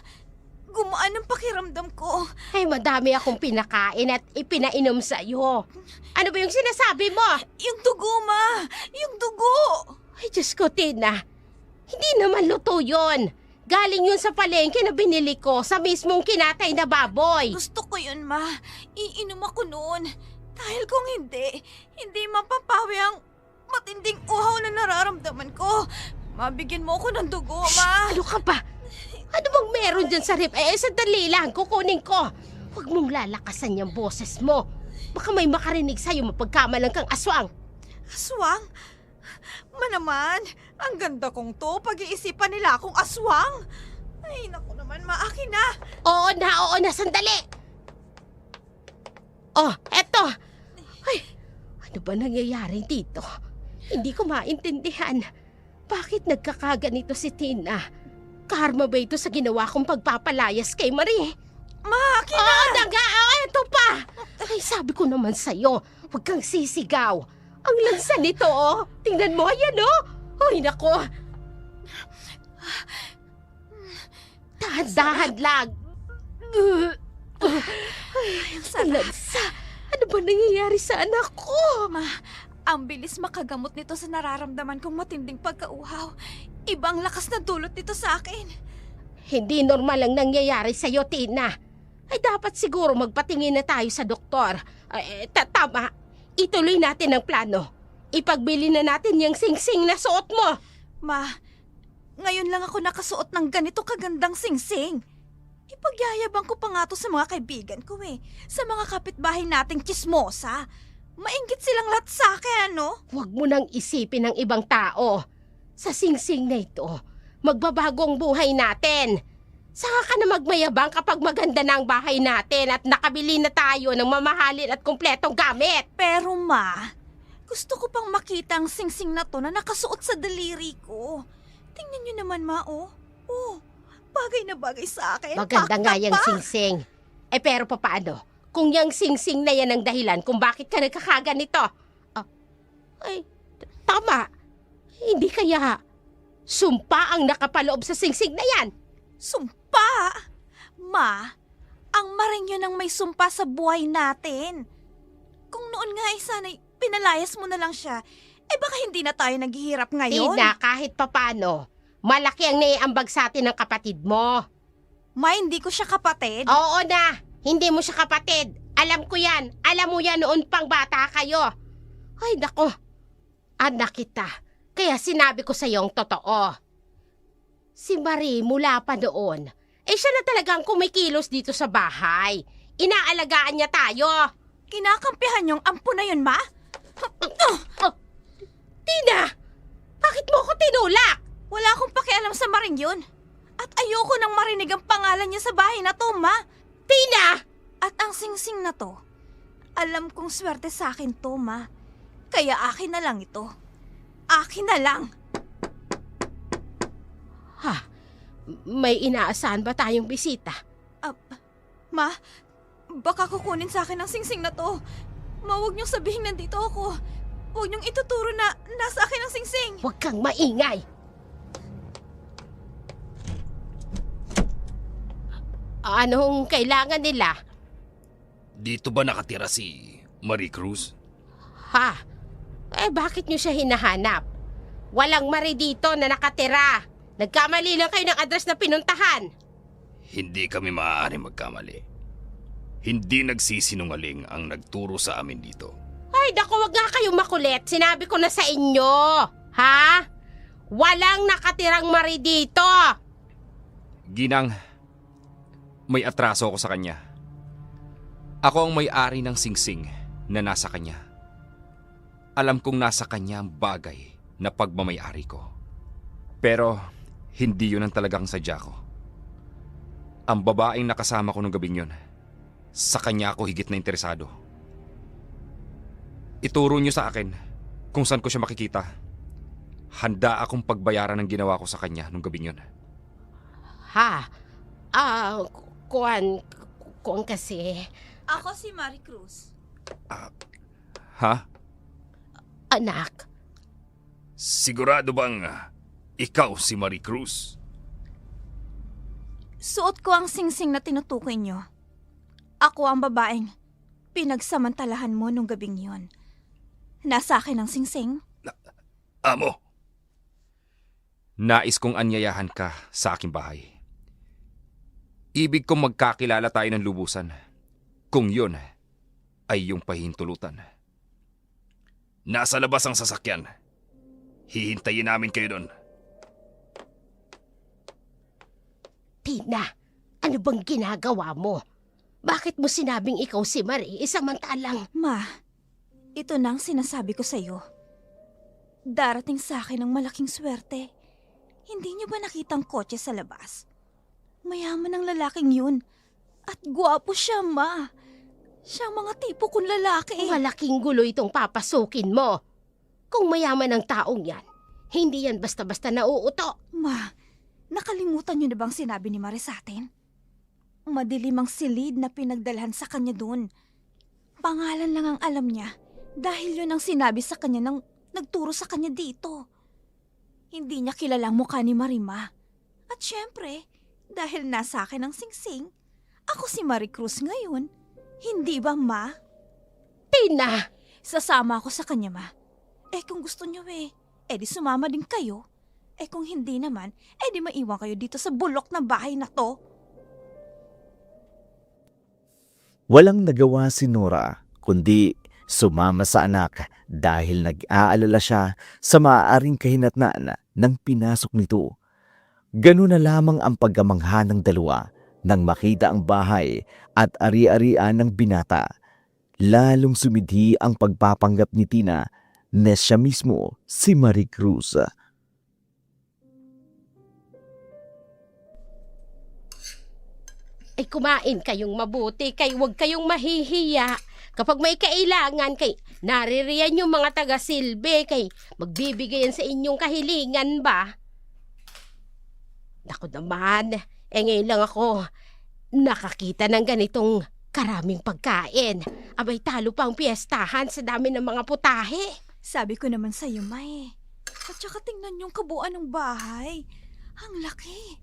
Gumaan ang pakiramdam ko. Ay, madami akong pinakain at ipinainom sa'yo. Ano ba yung sinasabi mo? Yung dugo, ma. Yung dugo. Ay, Diyos ko, Tina. Hindi naman luto yun. Galing yun sa palengke na binili ko sa mismong kinatay na baboy. Gusto ko yun, Ma. Iinom ako noon. Dahil kung hindi mapapawi ang matinding uhaw na nararamdaman ko. Mabigyan mo ako ng dugo, Ma. Ano ka ba? Ano bang meron dyan sa rip? Sandali lang, kukunin ko. Huwag mong lalakasan yung boses mo. Baka may makarinig sa'yo mapagkamalang kang aswang. Aswang? Ma naman, ang ganda kong to. Pag-iisipan nila akong aswang. Ay, naku naman, Ma. Akin na. Oo na, sandali. Oh, eto. Ay, ano ba nangyayari dito? Hindi ko maintindihan. Bakit nagkakaganito si Tina? Karma ba ito sa ginawa kong pagpapalayas kay Marie? Ma, akin na. Oo na nga, eto pa. Ay, sabi ko naman sa'yo, huwag kang sisigaw. Ang lansa nito, oh. Tingnan mo, ayan, oh. Ay, nako. Dahan-dahan lang. Ang sarap. Lansa. Ano ba nangyayari sa anak ko? Ma, ang bilis makagamot nito sa nararamdaman kong matinding pagkauhaw. Ibang lakas na dulot nito sa akin. Hindi normal ang nangyayari sa'yo, Tina. Ay dapat siguro magpatingin na tayo sa doktor. Tama. Ituloy natin ang plano. Ipagbili na natin yung singsing na suot mo. Ma, ngayon lang ako nakasuot ng ganito kagandang singsing. Ipagyayabang ko pa nga to sa mga kaibigan ko sa mga kapitbahay nating chismosa. Mainggit silang lahat sa akin, ano? Huwag mo nang isipin ng ibang tao. Sa singsing na ito, magbabago ang buhay natin. Saka ka na magmayabang kapag maganda na ang bahay natin at nakabili na tayo ng mamahalin at kumpletong gamit. Pero Ma, gusto ko pang makita ang singsing na to na nakasuot sa daliri ko. Tingnan niyo naman, Ma, oh. Oh, bagay na bagay sa akin. Maganda nga Pakta yung pa. singsing. Pero papaano? Kung yung singsing na yan ang dahilan kung bakit ka nagkakaganito. Tama. Hindi kaya sumpa ang nakapaloob sa singsing na yan. Sumpa? Ma, ang maring yun ang may sumpa sa buhay natin. Kung noon nga ay sana'y pinalayas mo na lang siya, baka hindi na tayo naghihirap ngayon. Tina, kahit papano, malaki ang naiambag sa atin ng kapatid mo. Ma, hindi ko siya kapatid. Oo na, hindi mo siya kapatid. Alam ko yan. Alam mo yan noon pang bata kayo. Ay, nako. Anak kita. Kaya sinabi ko sa iyo ang totoo. Si Marie mula pa noon, siya na talagang kumikilos dito sa bahay. Inaalagaan niya tayo. Kinakampihan yung ampo na yun, Ma? Tina, bakit mo ako tinulak? Wala akong pakialam sa maring yun. At ayoko nang marinig ang pangalan niya sa bahay na to, Ma. Tina! At ang singsing na to, alam kong swerte sa akin to, Ma. Kaya akin na lang ito. Akin na lang. Ha? May inaasahan ba tayong bisita? Ma, baka kukunin sa akin ang singsing na to. Ma, huwag niyong sabihin nandito ako. Huwag niyong ituturo na nasa akin ang singsing. Huwag kang maingay. Anong kailangan nila? Dito ba nakatira si Marie Cruz? Ha? Bakit nyo siya hinahanap? Walang Marie dito na nakatira. Nagkamali lang kayo ng address na pinuntahan. Hindi kami maaari magkamali. Hindi nagsisinungaling ang nagturo sa amin dito. Ay, naku, wag nga kayo makulit. Sinabi ko na sa inyo. Ha? Walang nakatirang Marie dito. Ginang, may atraso ako sa kanya. Ako ang may-ari ng singsing na nasa kanya. Alam kong nasa kanya ang bagay na pagmamay-ari ko. Pero hindi yun ang talagang sadya ko. Ang babaeng nakasama ko nung gabing yun, sa kanya ako higit na interesado. Ituro niyo sa akin kung saan ko siya makikita. Handa akong pagbayaran ng ginawa ko sa kanya nung gabing yun. Ha? Kuwan kasi. Ako si Marie Cruz. Ha? Anak, Sigurado bang ikaw si Marie Cruz? Suot ko ang singsing na tinutukoy niyo. Ako ang babaeng pinagsamantalahan mo nung gabing yon. Nasa akin ang singsing? Amo, Nais kong anyayahan ka sa aking bahay. Ibig kong magkakilala tayo ng lubusan. Kung yun ay yung pahintulutan. Nasa labas ang sasakyan. Hihintayin namin kayo doon. Tina, ano bang ginagawa mo? Bakit mo sinabing ikaw si Marie, samantalang... Ma, ito na ang sinasabi ko sa'yo. Darating sa akin ang malaking swerte. Hindi niyo ba nakita ang kotse sa labas? Mayaman ang lalaking yun. At gwapo siya, Ma. Siya ang mga tipo kong lalaki. Malaking gulo itong papasukin mo. Kung mayaman ang taong yan, hindi yan basta-basta nauuto. Ma, nakalimutan niyo na bang sinabi ni Marie sa atin? Madilim ang silid na pinagdalhan sa kanya doon. Pangalan lang ang alam niya dahil yun ang sinabi sa kanya nang nagturo sa kanya dito. Hindi niya kilalang mukha ni Marima. At syempre, dahil nasa akin ang singsing, ako si Marie Cruz ngayon. Hindi ba, Ma? Tina! Sasama ako sa kanya, Ma. Kung gusto niyo di sumama din kayo. Kung hindi naman, di maiwan kayo dito sa bulok na bahay na to. Walang nagawa si Nora kundi sumama sa anak dahil nag-aalala siya sa maaaring kahinatnan ng pinasok nito. Ganun na lamang ang pagkamangha ng dalawa nang makita ang bahay at ari-arian ng binata. Lalong sumidhi ang pagpapanggap ni Tina na siya mismo si Marie Cruz. Ay kumain kayong mabuti, kay huwag kayong mahihiya. Kapag may kailangan, kay naririyan yung mga taga-silbi, kay magbibigayan sa inyong kahilingan ba? Naku naman, ngayon lang ako nakakita ng ganitong karaming pagkain. Abay talo pang piyestahan sa dami ng mga putahe. Sabi ko naman sa'yo, May. At saka tingnan yung kabuuan ng bahay. Ang laki.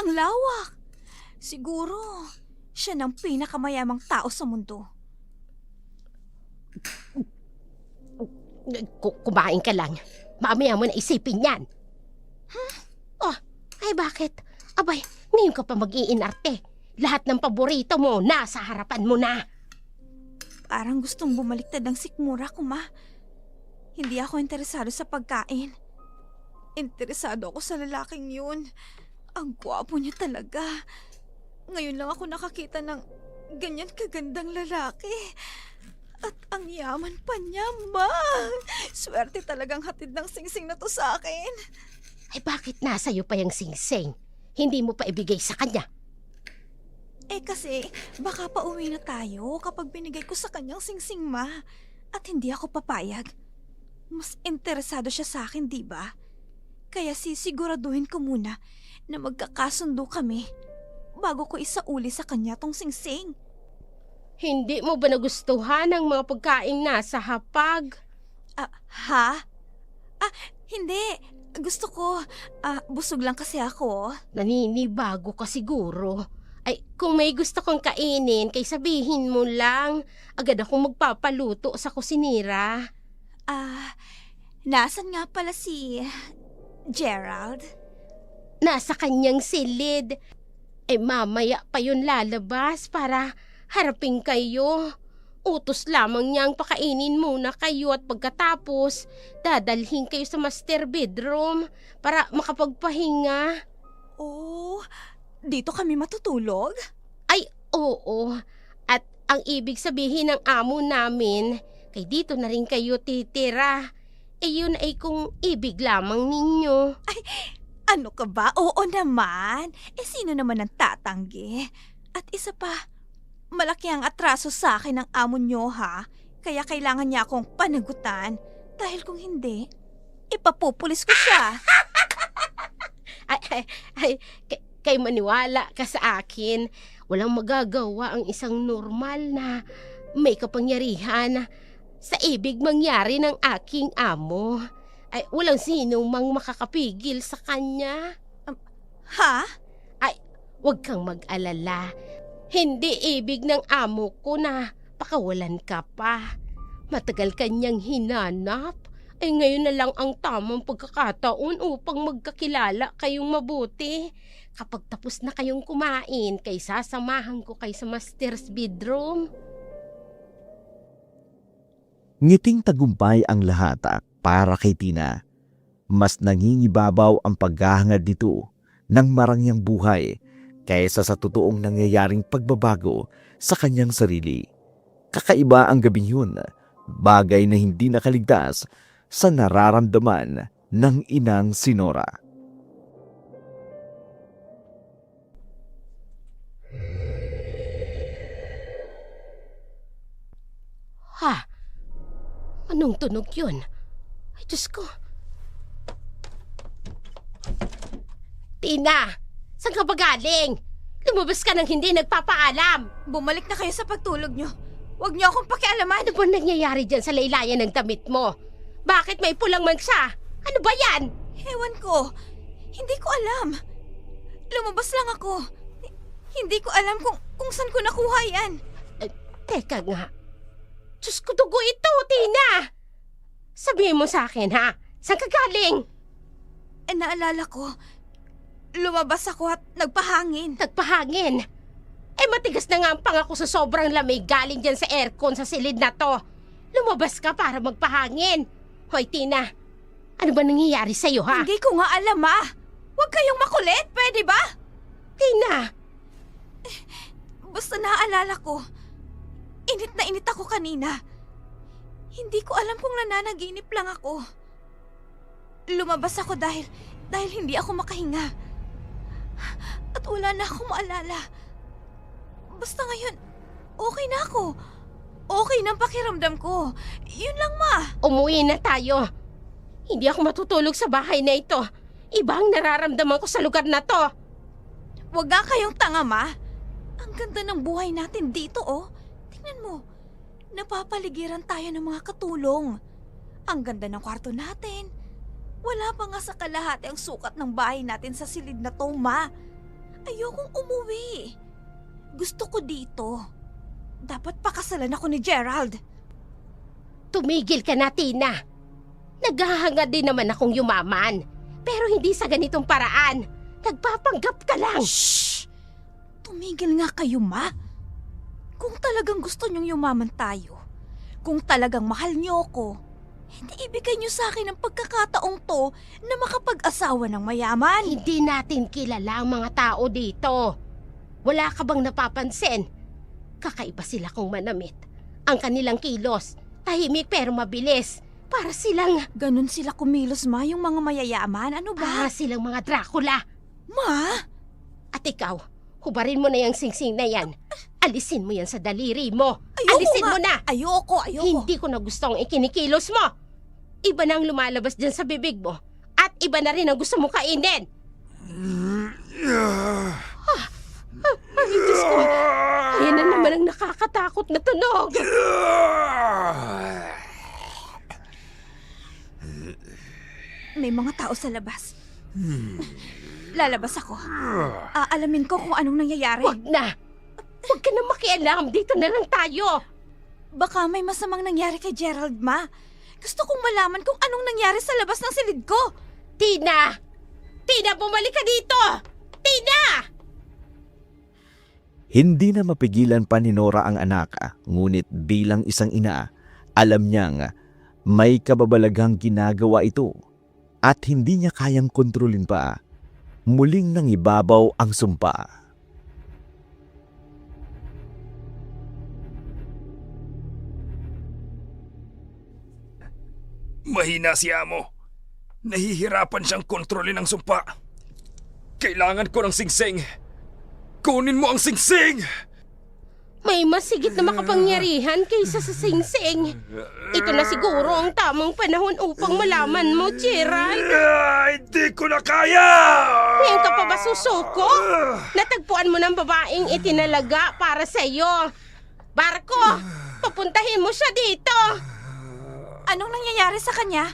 Ang lawak. Siguro, siya ng pinakamayamang tao sa mundo. Kumain ka lang. Mamaya mo na isipin yan. Oh, ay bakit? Abay, ngayon ka pa mag-iinarte. Lahat ng paborito mo, nasa harapan mo na. Parang gustong bumaliktad ang sikmura ko, Ma. Hindi ako interesado sa pagkain. Interesado ako sa lalaking yun. Ang gwapo niya talaga. Ngayon lang ako nakakita ng ganyan kagandang lalaki. At ang yaman pa niya, Ma. Swerte talagang hatid ng singsing na to sa akin. Ay bakit nasa iyo pa yung singsing? Hindi mo pa ibigay sa kanya. Kasi baka pa uwi na tayo kapag binigay ko sa kanyang singsing, Ma. At hindi ako papayag. Mas interesado siya sa akin, di ba? Kaya sisiguraduhin ko muna na magkakasundo kami bago ko isauli sa kanya tong singsing. Hindi mo ba nagustuhan ang mga pagkain nasa hapag? Ha? Hindi. Gusto ko. Busog lang kasi ako. Naninibago ka siguro. Ay, kung may gusto kong kainin, kay sabihin mo lang. Agad akong magpapaluto sa kusinira. Nasan nga pala si Gerald? Nasa kanyang silid. Mamaya pa yun lalabas para harapin kayo. Utos lamang niyang pakainin muna kayo at pagkatapos, dadalhin kayo sa master bedroom para makapagpahinga. Oh, dito kami matutulog? Ay, oo. At ang ibig sabihin ng amo namin, kay dito na rin kayo titira. Yun ay kung ibig lamang ninyo. Ano ka ba? Oo naman. Sino naman ang tatanggi? At isa pa, malaki ang atraso sa akin ng amo nyo, ha? Kaya kailangan niya akong panagutan. Dahil kung hindi, ipapupulis ko siya. Kay maniwala ka sa akin. Walang magagawa ang isang normal na may kapangyarihan sa ibig mangyari ng aking amo. Walang sino mang makakapigil sa kanya. Ha? Huwag kang mag-alala. Hindi ibig ng amo ko na pakawalan ka pa. Matagal kanyang hinanap Ay ngayon na lang ang tamang pagkakataon upang magkakilala kayong mabuti. Kapag tapos na kayong kumain, kay sasamahan ko kay sa master's bedroom. Ngiting tagumpay ang lahat para kay Tina. Mas nangingibabaw ang paghahangad nito ng marangyang buhay kaysa sa totoong nangyayaring pagbabago sa kanyang sarili. Kakaiba ang gabing yun, bagay na hindi nakaligtas sa nararamdaman ng inang si Nora. Ha? Anong tunog yun? Ay, Diyos ko. Tina! Saan ka ba galing? Lumabas ka nang hindi nagpapaalam. Bumalik na kayo sa pagtulog nyo. Huwag nyo akong pakialaman. Ano ba nangyayari dyan sa laylayan ng damit mo? Bakit may pulang mansa? Ano ba yan? Ewan ko. Hindi ko alam. Lumabas lang ako. Hindi ko alam kung saan ko nakuha yan. Teka nga. Diyos ko, dugo ito, Tina! Sabihin mo sa akin, ha? Saan ka galing? Naalala ko, lumabas ako at nagpahangin. Nagpahangin. Matigas na nga ang pangako sa sobrang lamig galing dyan sa aircon sa silid na to. Lumabas ka para magpahangin. Hoy, Tina, ano ba nangyayari sa'yo, ha? Hindi ko nga alam, Huwag kayong makulit, pwede ba? Tina! Basta naaalala ko, init na init ako kanina. Hindi ko alam kung nananaginip lang ako. Lumabas ako dahil hindi ako makahinga. At wala na akong maalala. Basta ngayon, okay na ako. Okay na ang pakiramdam ko. Yun lang, Ma. Umuwi na tayo. Hindi ako matutulog sa bahay na ito. Iba ang nararamdaman ko sa lugar na to. Huwag nga kayong tanga, Ma. Ang ganda ng buhay natin dito, oh. Tingnan mo. Napapaligiran tayo ng mga katulong. Ang ganda ng kwarto natin. Wala pa nga sa kalahati ang sukat ng bahay natin sa silid na to, Ma. Ayokong umuwi. Gusto ko dito. Dapat pakasalan ako ni Gerald. Tumigil ka na, Tina. Naghahangad din naman akong yumaman. Pero hindi sa ganitong paraan. Nagpapanggap ka lang. Shh! Tumigil nga kayo, Ma. Kung talagang gusto niyong yumaman tayo, kung talagang mahal niyo ako, hindi ibigay niyo sa akin ang pagkakataong to na makapag-asawa ng mayaman. Hindi natin kilala ang mga tao dito. Wala ka bang napapansin? Kakaiba sila kung manamit. Ang kanilang kilos, tahimik pero mabilis. Para silang... Ganon sila kumilos, Ma, yung mga mayayaman. Ano ba? Para silang mga Dracula. Ma? At ikaw, hubarin mo na yung singsing na yan. Alisin mo yan sa daliri mo. Ayoko Alisin nga. mo na. Ayoko. Hindi ko na gusto ang ikinikilos mo. Iba na ang lumalabas dyan sa bibig mo. At iba na rin ang gusto mo kainin. Ay, Diyos ko. Ayan na naman ang nakakatakot na tunog. May mga tao sa labas. Lalabas ako. Aalamin ko kung anong nangyayari. Wag na. Huwag ka na makialam. Dito na lang tayo. Baka may masamang nangyari kay Gerald, Ma. Gusto kong malaman kung anong nangyari sa labas ng silid ko. Tina! Tina, bumalik ka dito! Tina! Hindi na mapigilan pa ni Nora ang anak, ngunit bilang isang ina, alam niyang may kababalaghang ginagawa ito at hindi niya kayang kontrolin pa. Muling nangibabaw ang sumpa. Mahina si Amo. Nahihirapan siyang kontrolin ang sumpa. Kailangan ko ng singsing. Kunin mo ang singsing! May masigit na makapangyarihan kaysa sa singsing. Ito na siguro ang tamang panahon upang malaman mo, Gerald. Hindi ko na kaya! Ngayon ka pa ba susuko? Natagpuan mo ng babaeng itinalaga para sa iyo. Barko, papuntahin mo siya dito. Anong nangyayari sa kanya?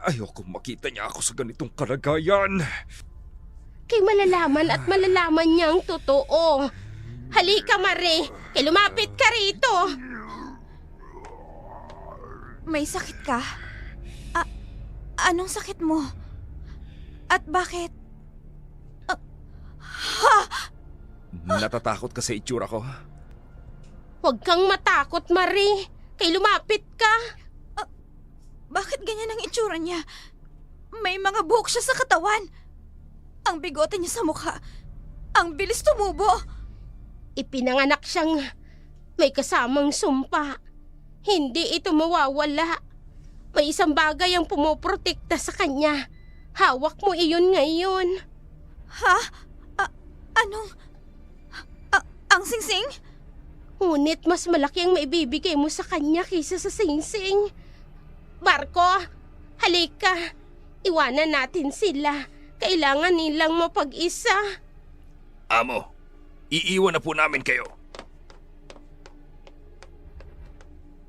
Ayoko makita niya ako sa ganitong kalagayan. Kay malalaman at malalaman niyang totoo. Halika, Marie. Lumapit ka rito. May sakit ka? Anong sakit mo? At bakit? Natatakot ka sa itsura ko. Huwag kang matakot, Marie. Kay lumapit ka. Bakit ganyan ang itsura niya? May mga buhok siya sa katawan. Ang bigote niya sa mukha. Ang bilis tumubo. Ipinanganak siyang may kasamang sumpa. Hindi ito mawawala. May isang bagay ang pumoprotekta sa kanya. Hawak mo iyon ngayon. Ha? Anong? Ang singsing? Ngunit mas malaki ang maibibigay mo sa kanya kaysa sa singsing. Barko, halika. Iwanan natin sila. Kailangan nilang mapag-isa. Amo, iiwan na po namin kayo.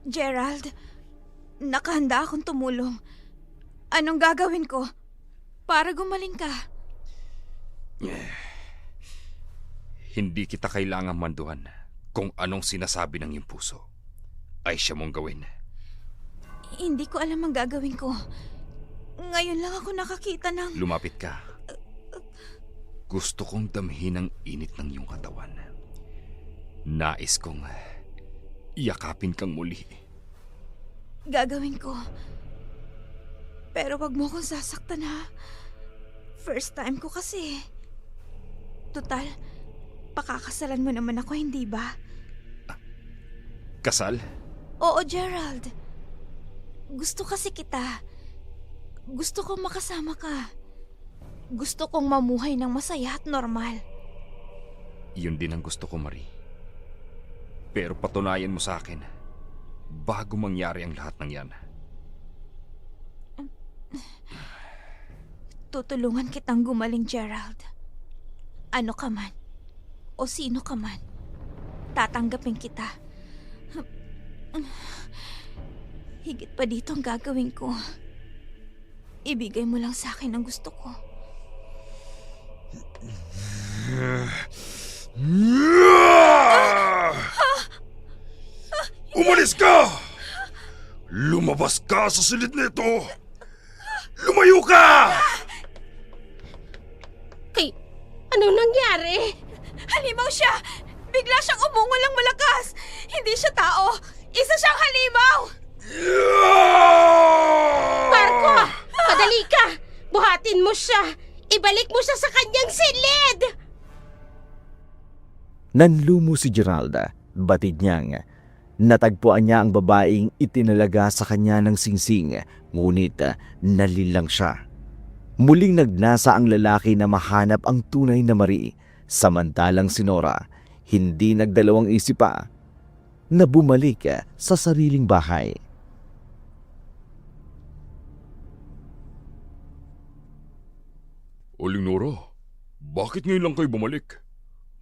Gerald, nakahanda akong tumulong. Anong gagawin ko para gumaling ka? Hindi kita kailangang manduhan kung anong sinasabi ng iyong puso. Ay siya mong gawin. Hindi ko alam ang gagawin ko. Ngayon lang ako nakakita ng... Lumapit ka. Gusto kong damhin ang init ng iyong katawan. Nais kong iyakapin kang muli. Gagawin ko. Pero wag mo akong sasaktan, ha? First time ko kasi. Total, pakakasalan mo naman ako, hindi ba? Kasal? Oo, Gerald. Gusto kasi kita. Gusto kong makasama ka. Gusto kong mamuhay ng masaya at normal. Yun din ang gusto ko, Marie. Pero patunayan mo sa akin bago mangyari ang lahat ng yan. Tutulungan kitang gumaling, Gerald. Ano ka man, o sino ka man, tatanggapin kita. Higit pa dito ang gagawin ko. Ibigay mo lang sa akin ang gusto ko. Umalis ka! Lumabas ka sa silid nito! Lumayo ka! Kay, anong nangyari? Halimaw siya! Bigla siyang umungol ng malakas! Hindi siya tao! Isa siyang halimaw! Marco, madali ka! Buhatin mo siya! Ibalik mo siya sa kanyang silid! Nanlumo si Geralda, batid niyang. Natagpuan niya ang babaeng itinalaga sa kanya ng singsing, ngunit nalilang siya. Muling nagnasa ang lalaki na mahanap ang tunay na Marie, samantalang si Nora hindi nagdalawang isip pa na bumalik sa sariling bahay. Aling Nora, bakit ngayon lang kayo bumalik?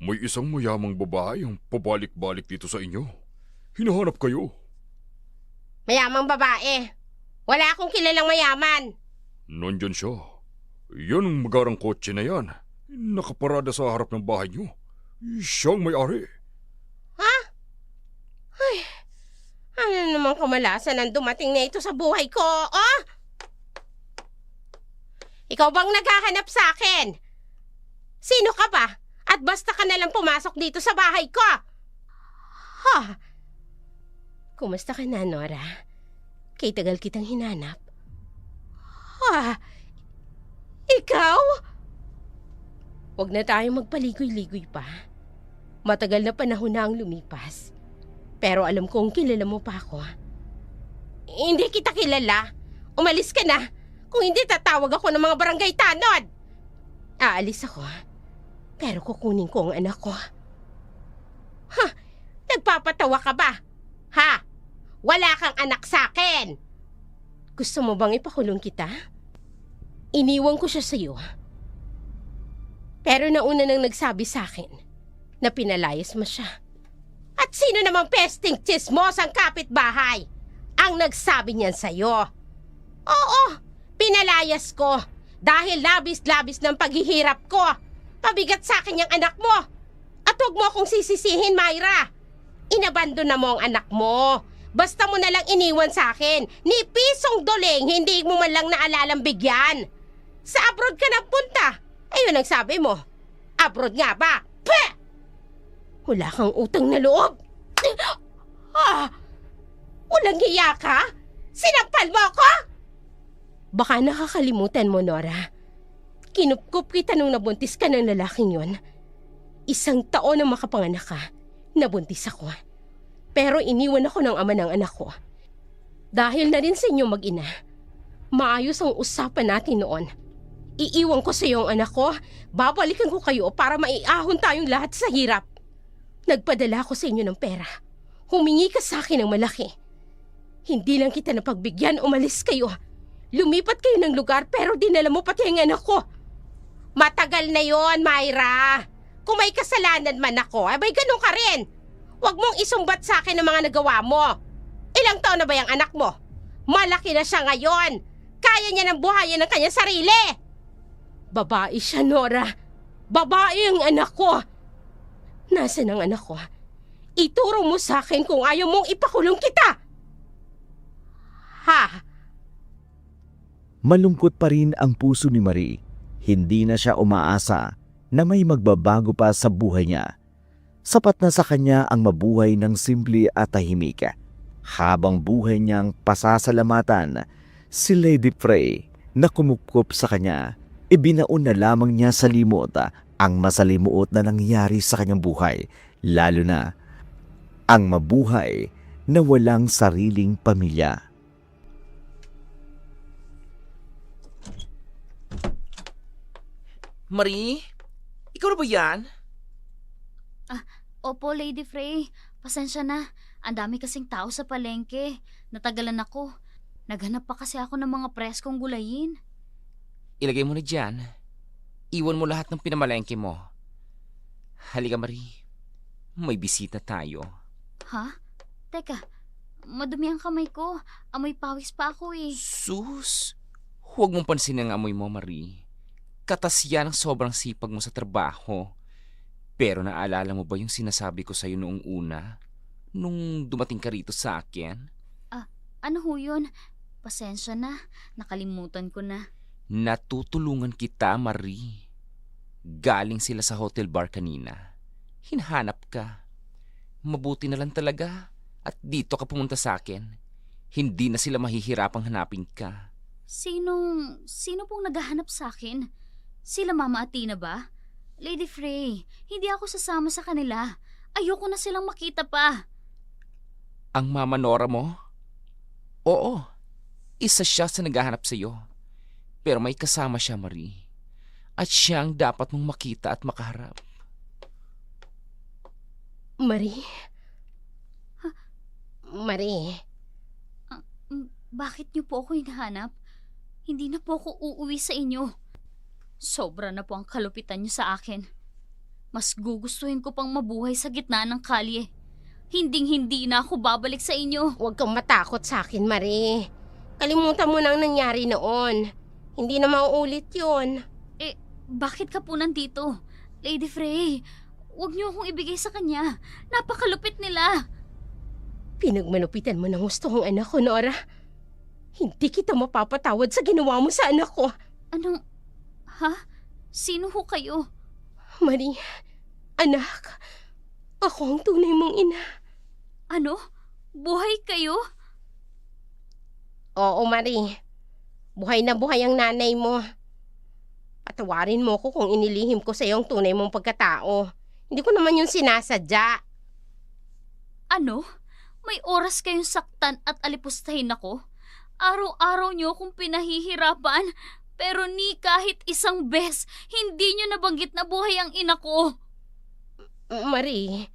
May isang mayamang babae ang pabalik-balik dito sa inyo. Hinahanap kayo. Mayamang babae. Wala akong kilalang mayaman. Nandyan siya. Yan ang magarang kotse na yan. Nakaparada sa harap ng bahay niyo. Siyang may-ari. Ano namang kamalasan ang dumating na ito sa buhay ko, oh? Ikaw bang naghahanap sa akin? Sino ka ba? At basta ka nalang pumasok dito sa bahay ko. Ha? Kumusta ka na, Nora? Kay tagal kitang hinanap. Ha? Ikaw? Huwag na tayong magpaligoy-ligoy pa. Matagal na panahon na ang lumipas. Pero alam kong kilala mo pa ako. Hindi kita kilala. Umalis ka na. Kung hindi, tatawag ako ng mga barangay tanod. Aalis ako. Pero kukunin ko ang anak ko. Ha? Nagpapatawa ka ba? Ha? Wala kang anak sa akin. Gusto mo bang ipakulong kita? Iniwan ko siya sa'yo. Pero nauna nang nagsabi sa akin na pinalayas mo siya. At sino namang pesting chismosang kapitbahay ang nagsabi niyan sa'yo? Oo, pinalayas ko dahil labis-labis ng paghihirap ko. Pabigat sa akin yung anak mo. At huwag mo akong sisisihin, Myra. Inabandon na mo ang anak mo. Basta mo na lang iniwan sa akin. Ni pisong doling, hindi mo man lang naalalang bigyan. Sa abroad ka nagpunta. Ayun ang sabi mo. Abroad nga ba? Peh! Wala kang utang na loob. Ah! Walang hiya ka? Sinampal mo ako? Baka nakakalimutan mo, Nora. Kinupkup kita nung nabuntis ka ng lalaking yon. 1 taon na makapanganak ka, nabuntis ako. Pero iniwan ako ng ama ng anak ko. Dahil na rin sa inyo mag-ina, maayos ang usapan natin noon. Iiwan ko sa iyo ang anak ko, babalikan ko kayo para maiahon tayong lahat sa hirap. Nagpadala ako sa inyo ng pera. Humingi ka sa akin ng malaki. Hindi lang kita napagbigyan, umalis kayo. Lumipat kayo ng lugar pero dinala mo pati ang anak ko. Matagal na yon, Myra. Kung may kasalanan man ako, abay ganun ka rin. Huwag mong isumbat sa akin ang mga nagawa mo. Ilang taon na ba yung anak mo? Malaki na siya ngayon. Kaya niya ng buhayin ng kanyang sarili. Babae siya, Nora. Babae ang anak ko. Nasaan ang anak ko? Ituro mo sa akin kung ayaw mong ipakulong kita. Ha? Malungkot pa rin ang puso ni Marie. Hindi na siya umaasa na may magbabago pa sa buhay niya. Sapat na sa kanya ang mabuhay ng simple at tahimik. Habang buhay niyang pasasalamatan, si Lady Frey na kumupkup sa kanya, ibinaon na lamang niya sa limot ang masalimuot na nangyari sa kanyang buhay, lalo na ang mabuhay na walang sariling pamilya. Marie? Ikaw na ba yan? Opo, Lady Frey. Pasensya na. Ang dami kasing tao sa palengke. Natagalan ako. Naghanap pa kasi ako ng mga preskong gulayin. Ilagay mo na dyan. Iwan mo lahat ng pinamalengke mo. Halika, Marie. May bisita tayo. Ha? Teka, madumi ang kamay ko. Amoy pawis pa ako eh. Sus! Huwag mong pansinin ang amoy mo, Marie. Katas yan ang sobrang sipag mo sa trabaho. Pero naalala mo ba yung sinasabi ko sa'yo noong una? Nung dumating ka rito sa akin? Ano ho yun? Pasensya na. Nakalimutan ko na. Natutulungan kita, Marie. Galing sila sa hotel bar kanina. Hinahanap ka. Mabuti na lang talaga. At dito ka pumunta sa akin. Hindi na sila mahihirapang hanapin ka. Sino pong naghahanap sa akin? Sila Mama at Tina ba? Lady Frey, hindi ako sasama sa kanila. Ayoko na silang makita pa. Ang Mama Nora mo? Oo, isa siya sa naghahanap sa iyo. Pero may kasama siya, Marie. At siya ang dapat mong makita at makaharap. Marie? Marie? Bakit niyo po ako hinahanap? Hindi na po ako uuwi sa inyo. Sobra na po ang kalupitan niyo sa akin. Mas gugustuhin ko pang mabuhay sa gitna ng kalye. Hinding-hindi na ako babalik sa inyo. Huwag kang matakot sa akin, Marie. Kalimutan mo na ang nangyari noon. Hindi na mauulit yun. Bakit ka po nandito? Lady Frey, huwag niyo akong ibigay sa kanya. Napakalupit nila. Pinagmalupitan mo ng gusto kong anak ko, Nora. Hindi kita mapapatawad sa ginawa mo sa anak ko. Anong... Ha? Sino ho kayo? Marie, anak, ako ang tunay mong ina. Ano? Buhay kayo? Oo, Marie. Buhay na buhay ang nanay mo. Patawarin mo ko kung inilihim ko sa iyo ang tunay mong pagkatao. Hindi ko naman yung sinasadya. Ano? May oras kayong saktan at alipustahin ako? Araw-araw niyo akong pinahihirapan, pero ni kahit isang bes, hindi niyo nabanggit na buhay ang ina ko. Marie,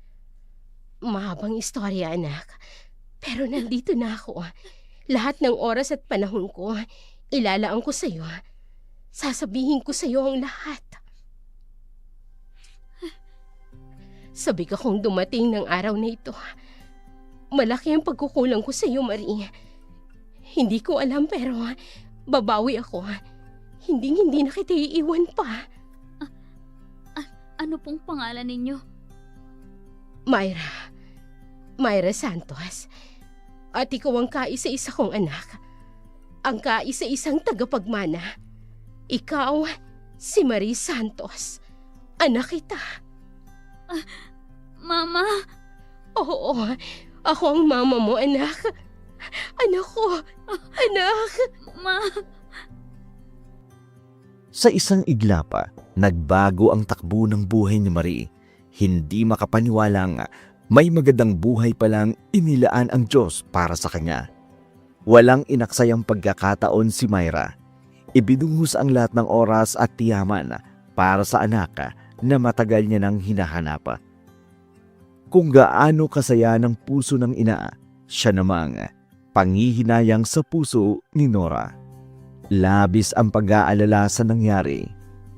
mahabang istorya, anak. Pero nandito na ako. Lahat ng oras at panahon ko, ilalaan ko sa iyo. Sasabihin ko sa iyo ang lahat. Sabik akong dumating ng araw na ito. Malaki ang pagkukulang ko sa iyo, Marie. Hindi ko alam pero babawi ako. Hindi na kita iiwan pa. Ano pong pangalan ninyo? Myra Santos. At ikaw ang kaisa-isa kong anak. Ang kaisa-isang tagapagmana. Ikaw, si Marie Santos. Anak kita. Mama, Oo, ako ang mama mo, anak. Anak ko, anak. ma... Sa isang iglapa, nagbago ang takbo ng buhay ni Marie. Hindi makapaniwalang may magandang buhay palang inilaan ang Diyos para sa kanya. Walang inaksayang pagkakataon si Myra. Ibinuhos ang lahat ng oras at tiyaman para sa anak na matagal niya nang hinahanap. Kung gaano kasaya ng puso ng ina, siya namang panghihinayang sa puso ni Nora. Labis ang pag-aalala sa nangyari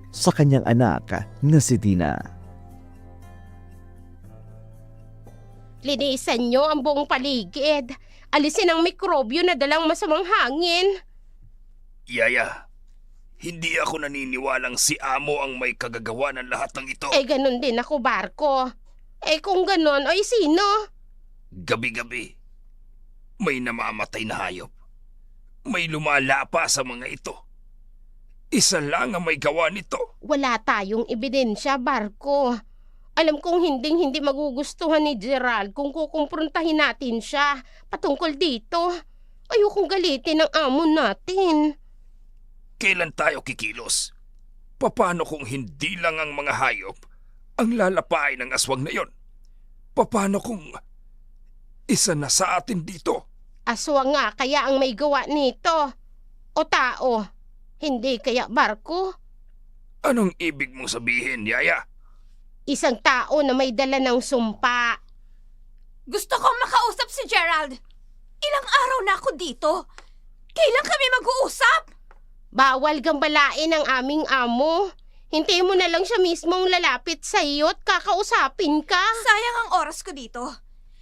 sa kanyang anak na si Tina. Linisan niyo ang buong paligid. Alisin ang mikrobyo na dalang masamang hangin. Yaya, hindi ako naniniwalang si Amo ang may kagagawa ng lahat ng ito. Ganun din ako, Barko. Kung ganun, ay sino? Gabi-gabi, may namamatay na hayop. May lumala pa sa mga ito. Isa lang ang may gawa nito. Wala tayong ebidensya, Barko. Alam kong hindi magugustuhan ni Gerald kung kukumprontahin natin siya patungkol dito. Ayokong galitin ang amo natin. Kailan tayo kikilos? Paano kung hindi lang ang mga hayop ang lalapain ng aswang na yon? Paano kung isa na sa atin dito? Aswang nga kaya ang may gawa nito. O tao, hindi kaya Barko? Anong ibig mong sabihin, Yaya? Isang tao na may dala ng sumpa. Gusto kong makausap si Gerald. Ilang araw na ako dito. Kailan kami mag-uusap? Bawal gambalain ang aming amo. Hintayin mo na lang siya mismong lalapit sa iyo at kakausapin ka. Sayang ang oras ko dito.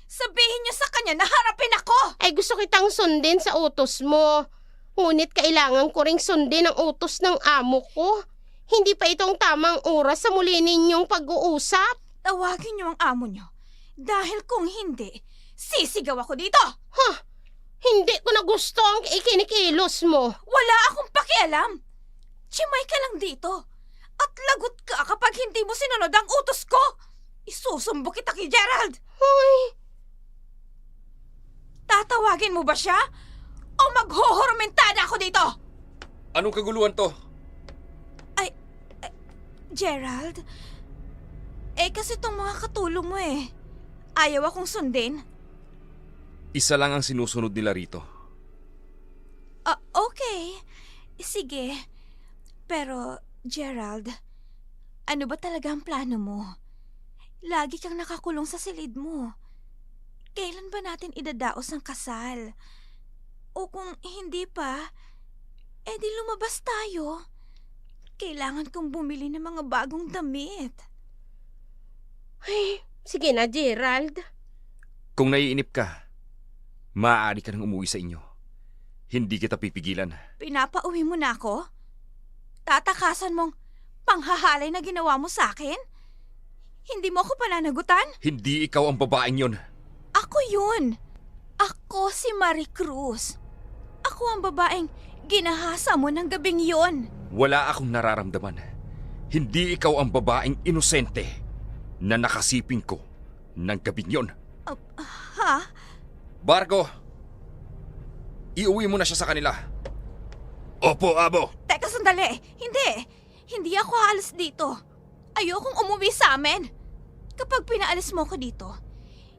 Sabihin niyo sa kanya na harapin ako! Gusto kitang sundin sa utos mo. Ngunit kailangan ko ring sundin ang utos ng amo ko. Hindi pa itong tamang oras sa muli ninyong pag-uusap. Tawagin niyo ang amo niyo. Dahil kung hindi, sisigaw ako dito! Hindi ko na gusto ang ikinikilos mo. Wala akong pakialam. Chimay ka lang dito. At lagot ka kapag hindi mo sinunod ang utos ko. Isusumbo kita kay Gerald. Tatawagin mo ba siya? O maghuhurmentada ako dito? Anong kaguluhan to? Gerald? Kasi tong mga katulong mo ayaw akong sundin. Isa lang ang sinusunod nila rito. Okay. Sige. Pero, Gerald, ano ba talaga ang plano mo? Lagi kang nakakulong sa silid mo. Kailan ba natin idadaos ang kasal? O kung hindi pa, di lumabas tayo. Kailangan kong bumili ng mga bagong damit. Sige na, Gerald. Kung naiinip ka, maaari ka nang umuwi sa inyo. Hindi kita pipigilan. Pinapauwi mo na ako? Tatakasan mong panghahalay na ginawa mo sa akin? Hindi mo ako pananagutan? Hindi ikaw ang babaeng yon. Ako yun. Ako si Marie Cruz. Ako ang babaeng ginahasa mo ng gabing yon. Wala akong nararamdaman. Hindi ikaw ang babaeng inosente na nakasiping ko ng gabing yon. Ha? Barko, iuwi mo na siya sa kanila. Opo, Abo. Teka, sandali. Hindi. Hindi ako aalis dito. Ayokong umuwi sa amin. Kapag pinaalis mo ko dito,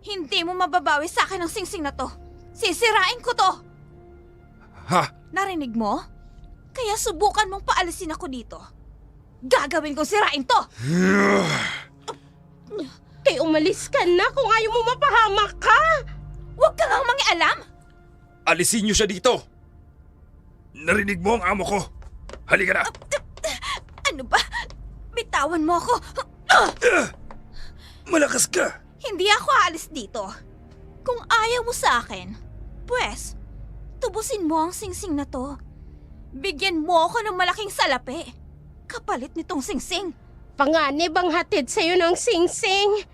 hindi mo mababawi sa akin ang singsing na to. Sisirain ko to. Ha? Narinig mo? Kaya subukan mong paalisin ako dito. Gagawin kong sirain to. Kaya umalis ka na kung ayaw mo mapahamak ka. Huwag ka ngang mangialam. Alisin niyo siya dito. Narinig mo ang amo ko. Halika na. Ano ba? Bitawan mo ako. Malakas ka. Hindi ako aalis dito. Kung ayaw mo sa akin, pues, tubusin mo ang singsing na to. Bigyan mo ako ng malaking salapi. Kapalit nitong singsing. Panganib ang hatid sa'yo ng singsing.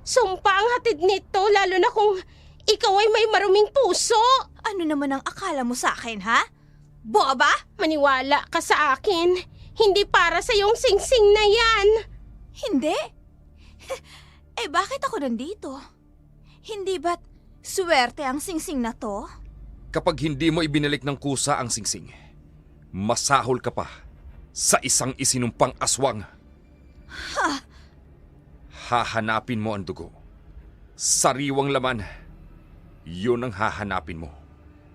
Sumpa ang hatid nito, lalo na kung Ikaw ay may maruming puso. Ano naman ang akala mo sa akin, ha? Boba? Maniwala ka sa akin. Hindi para sa yung singsing na yan. Hindi. Eh bakit ako nandito? Hindi ba't swerte ang singsing na to? Kapag hindi mo ibinalik ng kusa ang singsing, masahol ka pa sa isang isinumpang aswang. Hahanapin mo ang dugo. Sariwang laman. Yun ang hahanapin mo.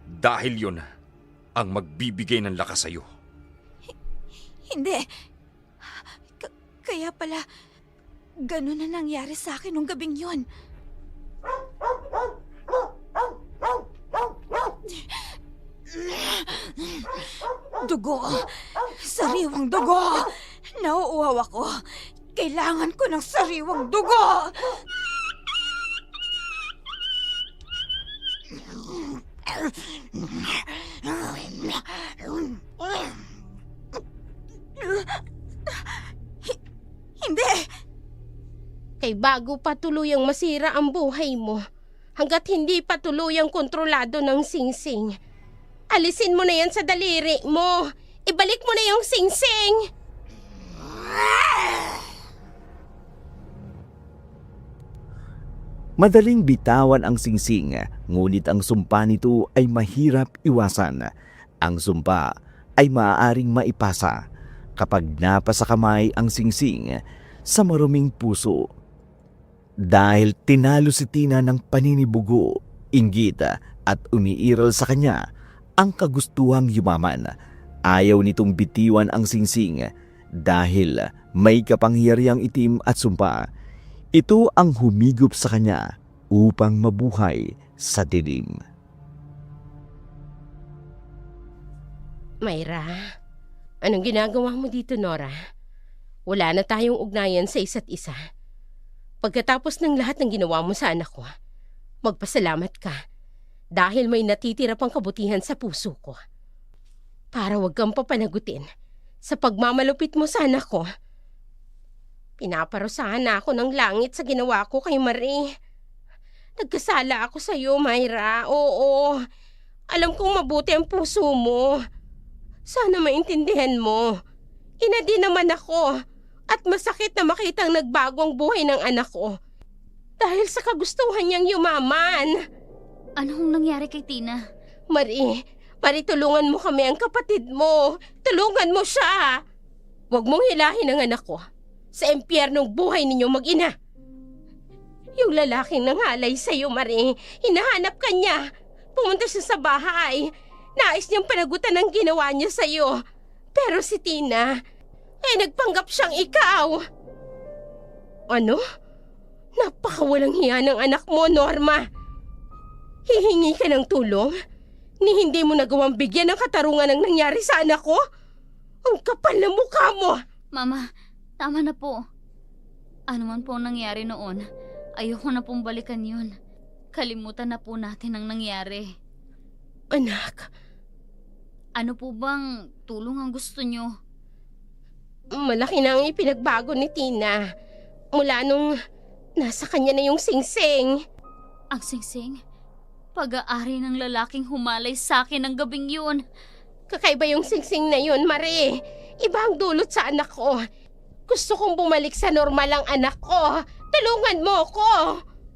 Dahil yun ang magbibigay ng lakas sa'yo. Hindi. Kaya pala, ganun na nangyari sa akin nung gabing yon. Dugo! Sariwang dugo! Nauuhaw ako. Kailangan ko ng sariwang dugo! Hindi! Kay bago pa tuluyang masira ang buhay mo, hanggat hindi pa tuluyang kontrolado ng singsing. Alisin mo na yan sa daliri mo. Ibalik mo na yung singsing. Madaling bitawan ang singsing, ngunit ang sumpa nito ay mahirap iwasan. Ang sumpa ay maaaring maipasa kapag napasa kamay ang singsing sa maruming puso. Dahil tinalo si Tina ng paninibugo, inggit at umiiral sa kanya ang kagustuhang yumaman. Ayaw nitong bitiwan ang singsing dahil may kapangyarihang itim at sumpa. Ito ang humigop sa kanya upang mabuhay sa dilim. Myra, anong ginagawa mo dito, Nora? Wala na tayong ugnayan sa isa't isa. Pagkatapos ng lahat ng ginawa mo sa anak ko, magpasalamat ka dahil may natitira pang kabutihan sa puso ko. Para wag kang papanagutin sa pagmamalupit mo sa anak ko. Pinaparusahan na ako ng langit sa ginawa ko kay Marie. Nagkasala ako sa iyo, Myra. Oo, alam kong mabuti ang puso mo. Sana maintindihan mo. Ina din naman ako at masakit na makitang nagbago ang buhay ng anak ko dahil sa kagustuhan niyang yumaman. Anong nangyari kay Tina? Marie, tulungan mo kami ang kapatid mo. Tulungan mo siya. Huwag mong hilahin ang anak ko sa impyernong buhay ninyo mag-ina. Yung lalaking nanghalay sa'yo, Marie, hinahanap ka niya. Pumunta siya sa bahay. Nais niyang panagutan ang ginawa niya sa'yo. Pero si Tina, ay nagpanggap siyang ikaw. Ano? Napakawalang hiya ng anak mo, Norma. Hihingi ka ng tulong? Ni hindi mo nagawang bigyan ng katarungan ang nangyari sa anak ko? Ang kapal na mukha mo! Mama, tama na po. Ano man po ang nangyari noon, ayoko na pong balikan yun. Kalimutan na po natin ang nangyari. Anak, Ano po bang tulong ang gusto nyo? malaki na ang ipinagbago ni Tina. Mula nung nasa kanya na yung singsing. Ang singsing? Pag-aari ng lalaking humalay sa akin ng gabing yun. Kakaiba yung singsing na yun, Marie. Iba ang dulot sa anak ko. Gusto kong bumalik sa normal ang anak ko. Tulungan mo ko.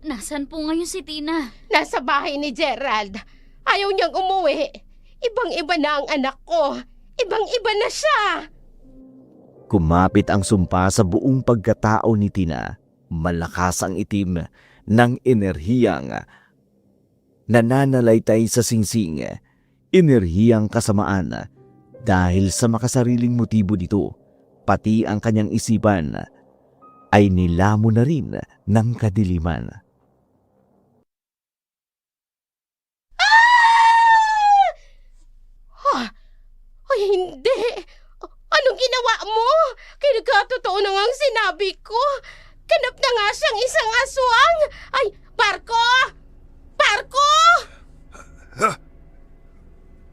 Nasaan po ngayon si Tina? Nasa bahay ni Gerald. Ayaw niyang umuwi. Ibang-iba na ang anak ko. Ibang-iba na siya. Kumapit ang sumpa sa buong pagkatao ni Tina. Malakas ang itim ng enerhiyang nananalaytay sa singsing. Enerhiyang kasamaan dahil sa makasariling motibo nito, pati ang kanyang isipan ay nilamo na rin ng kadiliman. Ay, hindi. Anong ginawa mo? Kinagkatotoo na nga ang sinabi ko. Kanap na nga siyang isang aswang. Ay, Barko! Barko!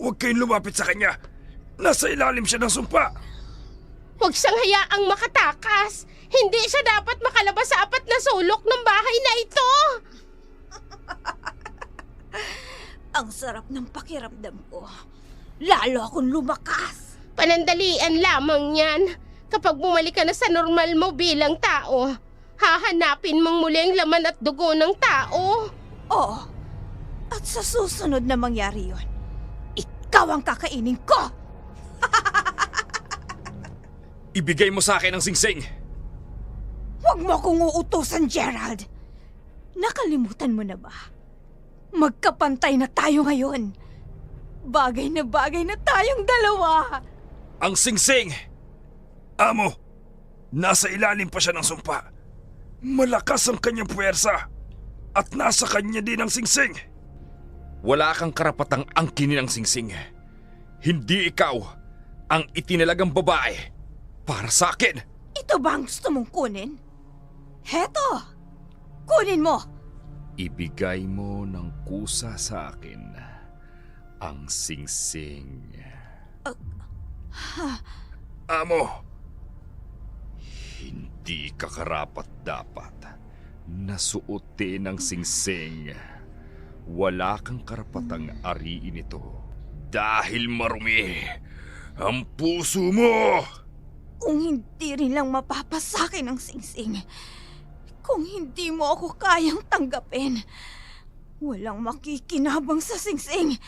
Huwag kayong lumapit sa kanya. Nasa ilalim siya ng sumpa. Huwag siyang hayaang makatakas. Hindi siya dapat makalabas sa apat na sulok ng bahay na ito. Ang sarap ng pakiramdam ko. Lalo akong lumakas. Panandalian lamang yan. Kapag bumalik ka na sa normal mo bilang tao, hahanapin mong muli ang laman at dugo ng tao. Oo. At sa susunod na mangyari yon, ikaw ang kakainin ko! Ibigay mo sa akin ang singsing! Huwag mo akong uutusan, Gerald! Nakalimutan mo na ba? Magkapantay na tayo ngayon. Bagay na tayong dalawa. Ang singsing! Amo, nasa ilalim pa siya ng sumpa. Malakas ang kanyang puwersa at nasa kanya din ang singsing. Wala kang karapatang angkinin ang singsing. Hindi ikaw ang itinalagang babae para sa akin. Ito ba ang gusto mong kunin? Heto! Kunin mo! Ibigay mo ng kusa sa akin ang singsing. Amo, hindi ka karapat-dapat na suotin ang singsing. Wala kang karapatang ariin ito dahil marumi ang puso mo. Kung hindi rin lang mapapasakin ang singsing, kung hindi mo ako kayang tanggapin, walang makikinabang sa singsing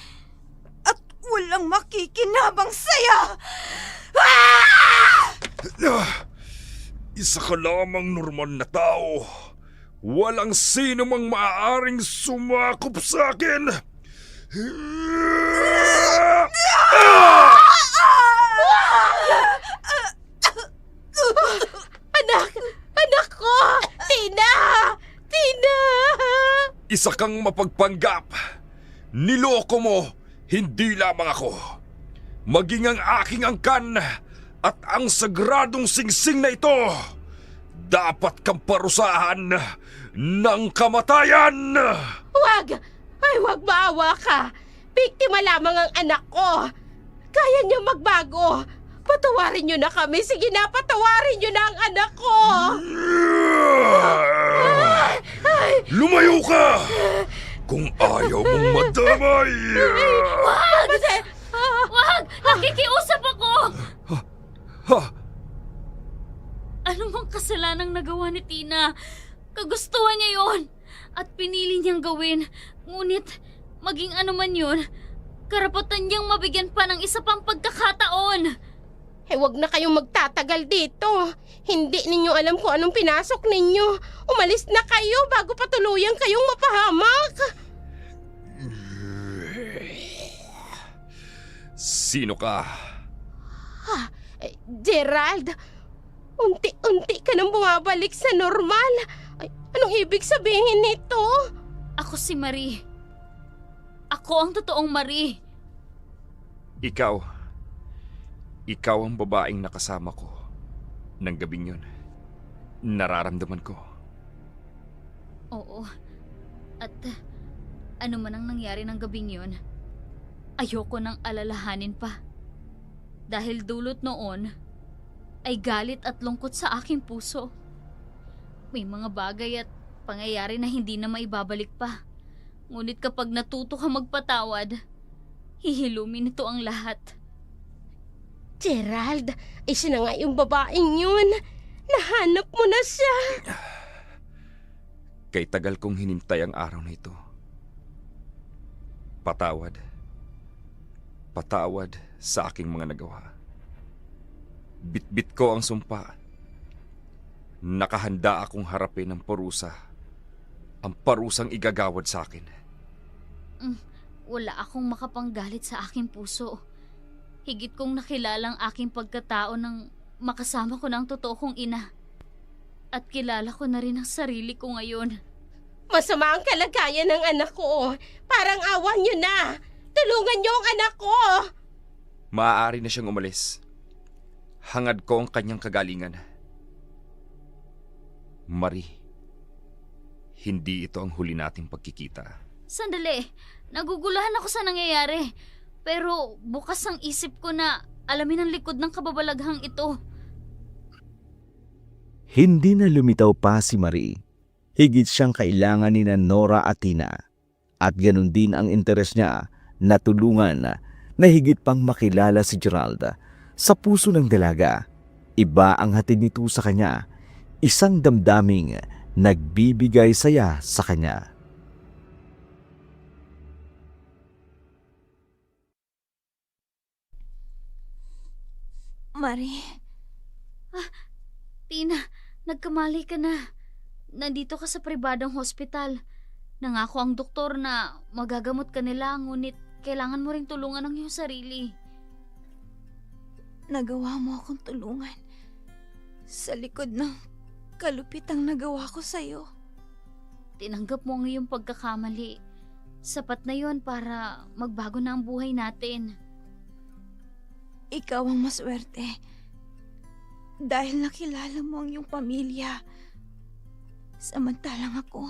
at walang makikinabang sa'yo! Isa ka lamang normal na tao. Walang sino mang maaaring sumakop sa akin. Anak ko! Tina! Tina! Isa kang mapagpanggap. Niloko mo, hindi lamang ako. Maging ang aking angkan at ang sagradong singsing na ito. Dapat kang parusahan ng kamatayan! Wag! Ay, wag maawa ka! Biktima lamang ang anak ko! Kaya niya magbago! Patawarin niyo na kami! Sige na, patawarin niyo na ang anak ko! Lumayo ka! Kung ayaw mong madamay! Wag! Wag! Nakikiusap ako! Ha? Ano mang kasalanang nagawa ni Tina? Kagustuhan niya yon at pinili niyang gawin. Ngunit, maging ano man yun, karapatan niyang mabigyan pa ng isa pang pagkakataon. Eh, wag na kayong magtatagal dito. Hindi ninyo alam kung anong pinasok ninyo. Umalis na kayo bago pa tuluyang kayong mapahamak. Sino ka? Gerald, unti-unti ka nang bumabalik sa normal. Ay, anong ibig sabihin nito? Ako si Marie. Ako ang totoong Marie. Ikaw ang babaeng nakasama ko ng gabing yun. Nararamdaman ko. Oo. At ano man ang nangyari ng gabing yun, ayoko nang alalahanin pa. Dahil dulot noon ay galit at lungkot sa aking puso. May mga bagay at pangyayari na hindi na maibabalik pa. Ngunit kapag natuto ka magpatawad, hihilumin ito ang lahat. Gerald, ay siya na nga yung babaeng yun. Nahanap mo na siya. Kay tagal kong hinintay ang araw na ito. Patawad. Patawad sa aking mga nagawa. Bitbit ko ang sumpa. Nakahanda akong harapin ang parusa. Ang parusang igagawad sa akin. Wala akong makapanggalit sa aking puso. Higit kong nakilala ang aking pagkatao nang makasama ko ng totoo kong ina. At kilala ko na rin ang sarili ko ngayon. Masama ang kalagayan ng anak ko. Parang awa niyo na. Tulungan niyo ang anak ko. Maaari na siyang umalis. Hangad ko ang kanyang kagalingan. Marie, hindi ito ang huli nating pagkikita. Sandali, nagugulahan ako sa nangyayari. Pero bukas ang isip ko na alamin ang likod ng kababalaghang ito. Hindi na lumitaw pa si Marie. Higit siyang kailangan ni Nora at Tina. At ganun din ang interes niya na tulungan na higit pang makilala si Gerald. Sa puso ng dalaga, iba ang hatid nito sa kanya, isang damdaming nagbibigay saya sa kanya. Marie, Tina, nagkamali ka na. Nandito ka sa pribadong hospital. Nangako ang doktor na magagamot ka nila, ngunit kailangan mo ring tulungan ang iyong sarili. nagawa mo akong tulungan. Sa likod ng kalupitang nagawa ko sa'yo. Tinanggap mo ang iyong pagkakamali. Sapat na yon para magbago na ang buhay natin. Ikaw ang maswerte. Dahil nakilala mo ang iyong pamilya. Samantalang ako,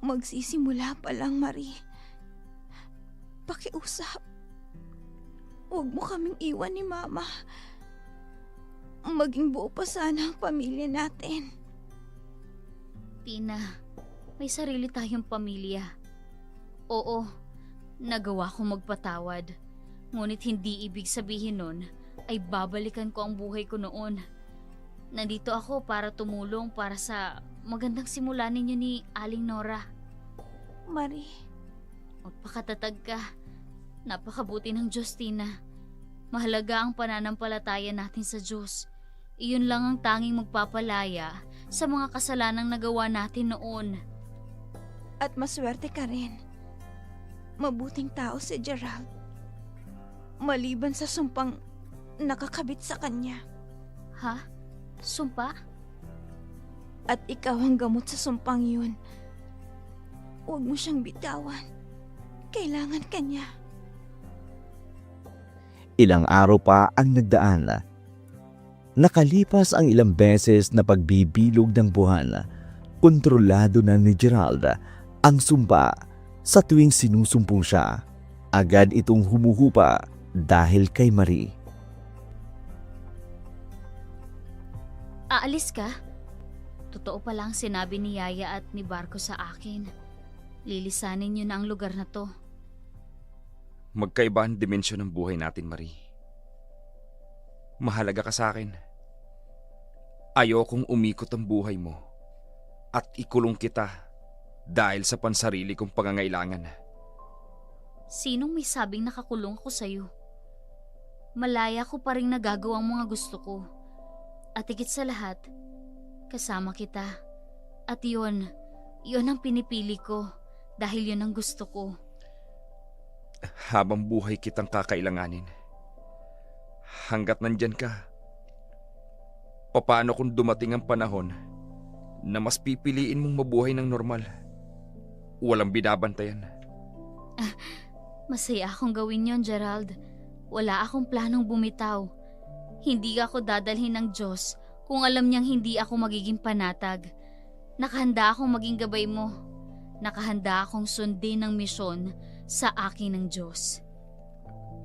magsisimula pa lang, Marie. Pakiusap. Huwag mo kaming iwan ni Mama. Maging buo pa sana ang pamilya natin. Tina, may sarili tayong pamilya. Oo, nagawa ko magpatawad. Ngunit hindi ibig sabihin nun ay babalikan ko ang buhay ko noon. Nandito ako para tumulong para sa magandang simula ninyo ni Aling Nora. Marie, Magpakatatag ka. Napakabuti ng Diyos, Tina. Mahalaga ang pananampalataya natin sa Diyos. Iyon lang ang tanging magpapalaya sa mga kasalanang nagawa natin noon. at maswerte ka rin. Mabuting tao si Gerald. Maliban sa sumpang nakakabit sa kanya. Ha? Sumpa? At ikaw ang gamot sa sumpang yun. Huwag mo siyang bitawan. Kailangan ka niya. Ilang araw pa ang nagdaan. Nakalipas ang ilang beses na pagbibilog ng buwan, kontrolado na ni Gerald ang sumpa. Sa tuwing sinusumpong siya, agad itong humuhupa dahil kay Marie. Aalis ka? Totoo pala ang sinabi ni Yaya at ni Barko sa akin. Lilisanin niyo na ang lugar na to. Magkaiba ang dimensyon ng buhay natin, Marie. Mahalaga ka sa akin. Ayokong umikot ang buhay mo at ikulong kita dahil sa pansarili kong pangangailangan. Sinong may sabing nakakulong ako sa'yo? Malaya ko pa rin nagagawa ang mga gusto ko. At higit sa lahat, kasama kita. At yon ang pinipili ko dahil yon ang gusto ko. Habang buhay kitang kakailanganin. Hanggat nandyan ka, paano kung dumating ang panahon na mas pipiliin mong mabuhay ng normal? Walang binabantayan. Masaya akong gawin yon, Gerald. Wala akong planong bumitaw. Hindi ako dadalhin ng Diyos kung alam niyang hindi ako magiging panatag. Nakahanda akong maging gabay mo. Nakahanda akong sundin ang misyon sa akin ng Diyos.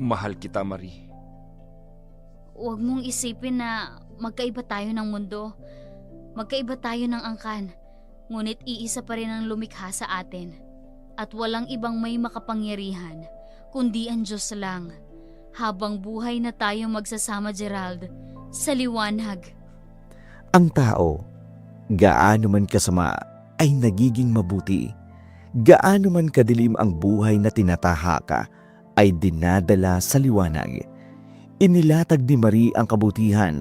Mahal kita, Marie. Huwag mong isipin na magkaiba tayo ng mundo. Magkaiba tayo ng angkan. Ngunit iisa pa rin ang lumikha sa atin. At walang ibang may makapangyarihan, kundi ang Diyos lang. Habang buhay na tayo magsasama, Gerald, sa liwanag. Ang tao, gaano man kasama, ay nagiging mabuti. Gaano man kadilim ang buhay na tinatahaka, ay dinadala sa liwanag. Inilatag ni Marie ang kabutihan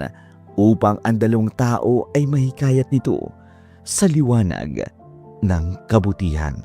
upang ang dalawang tao ay mahikayat nito sa liwanag ng kabutihan.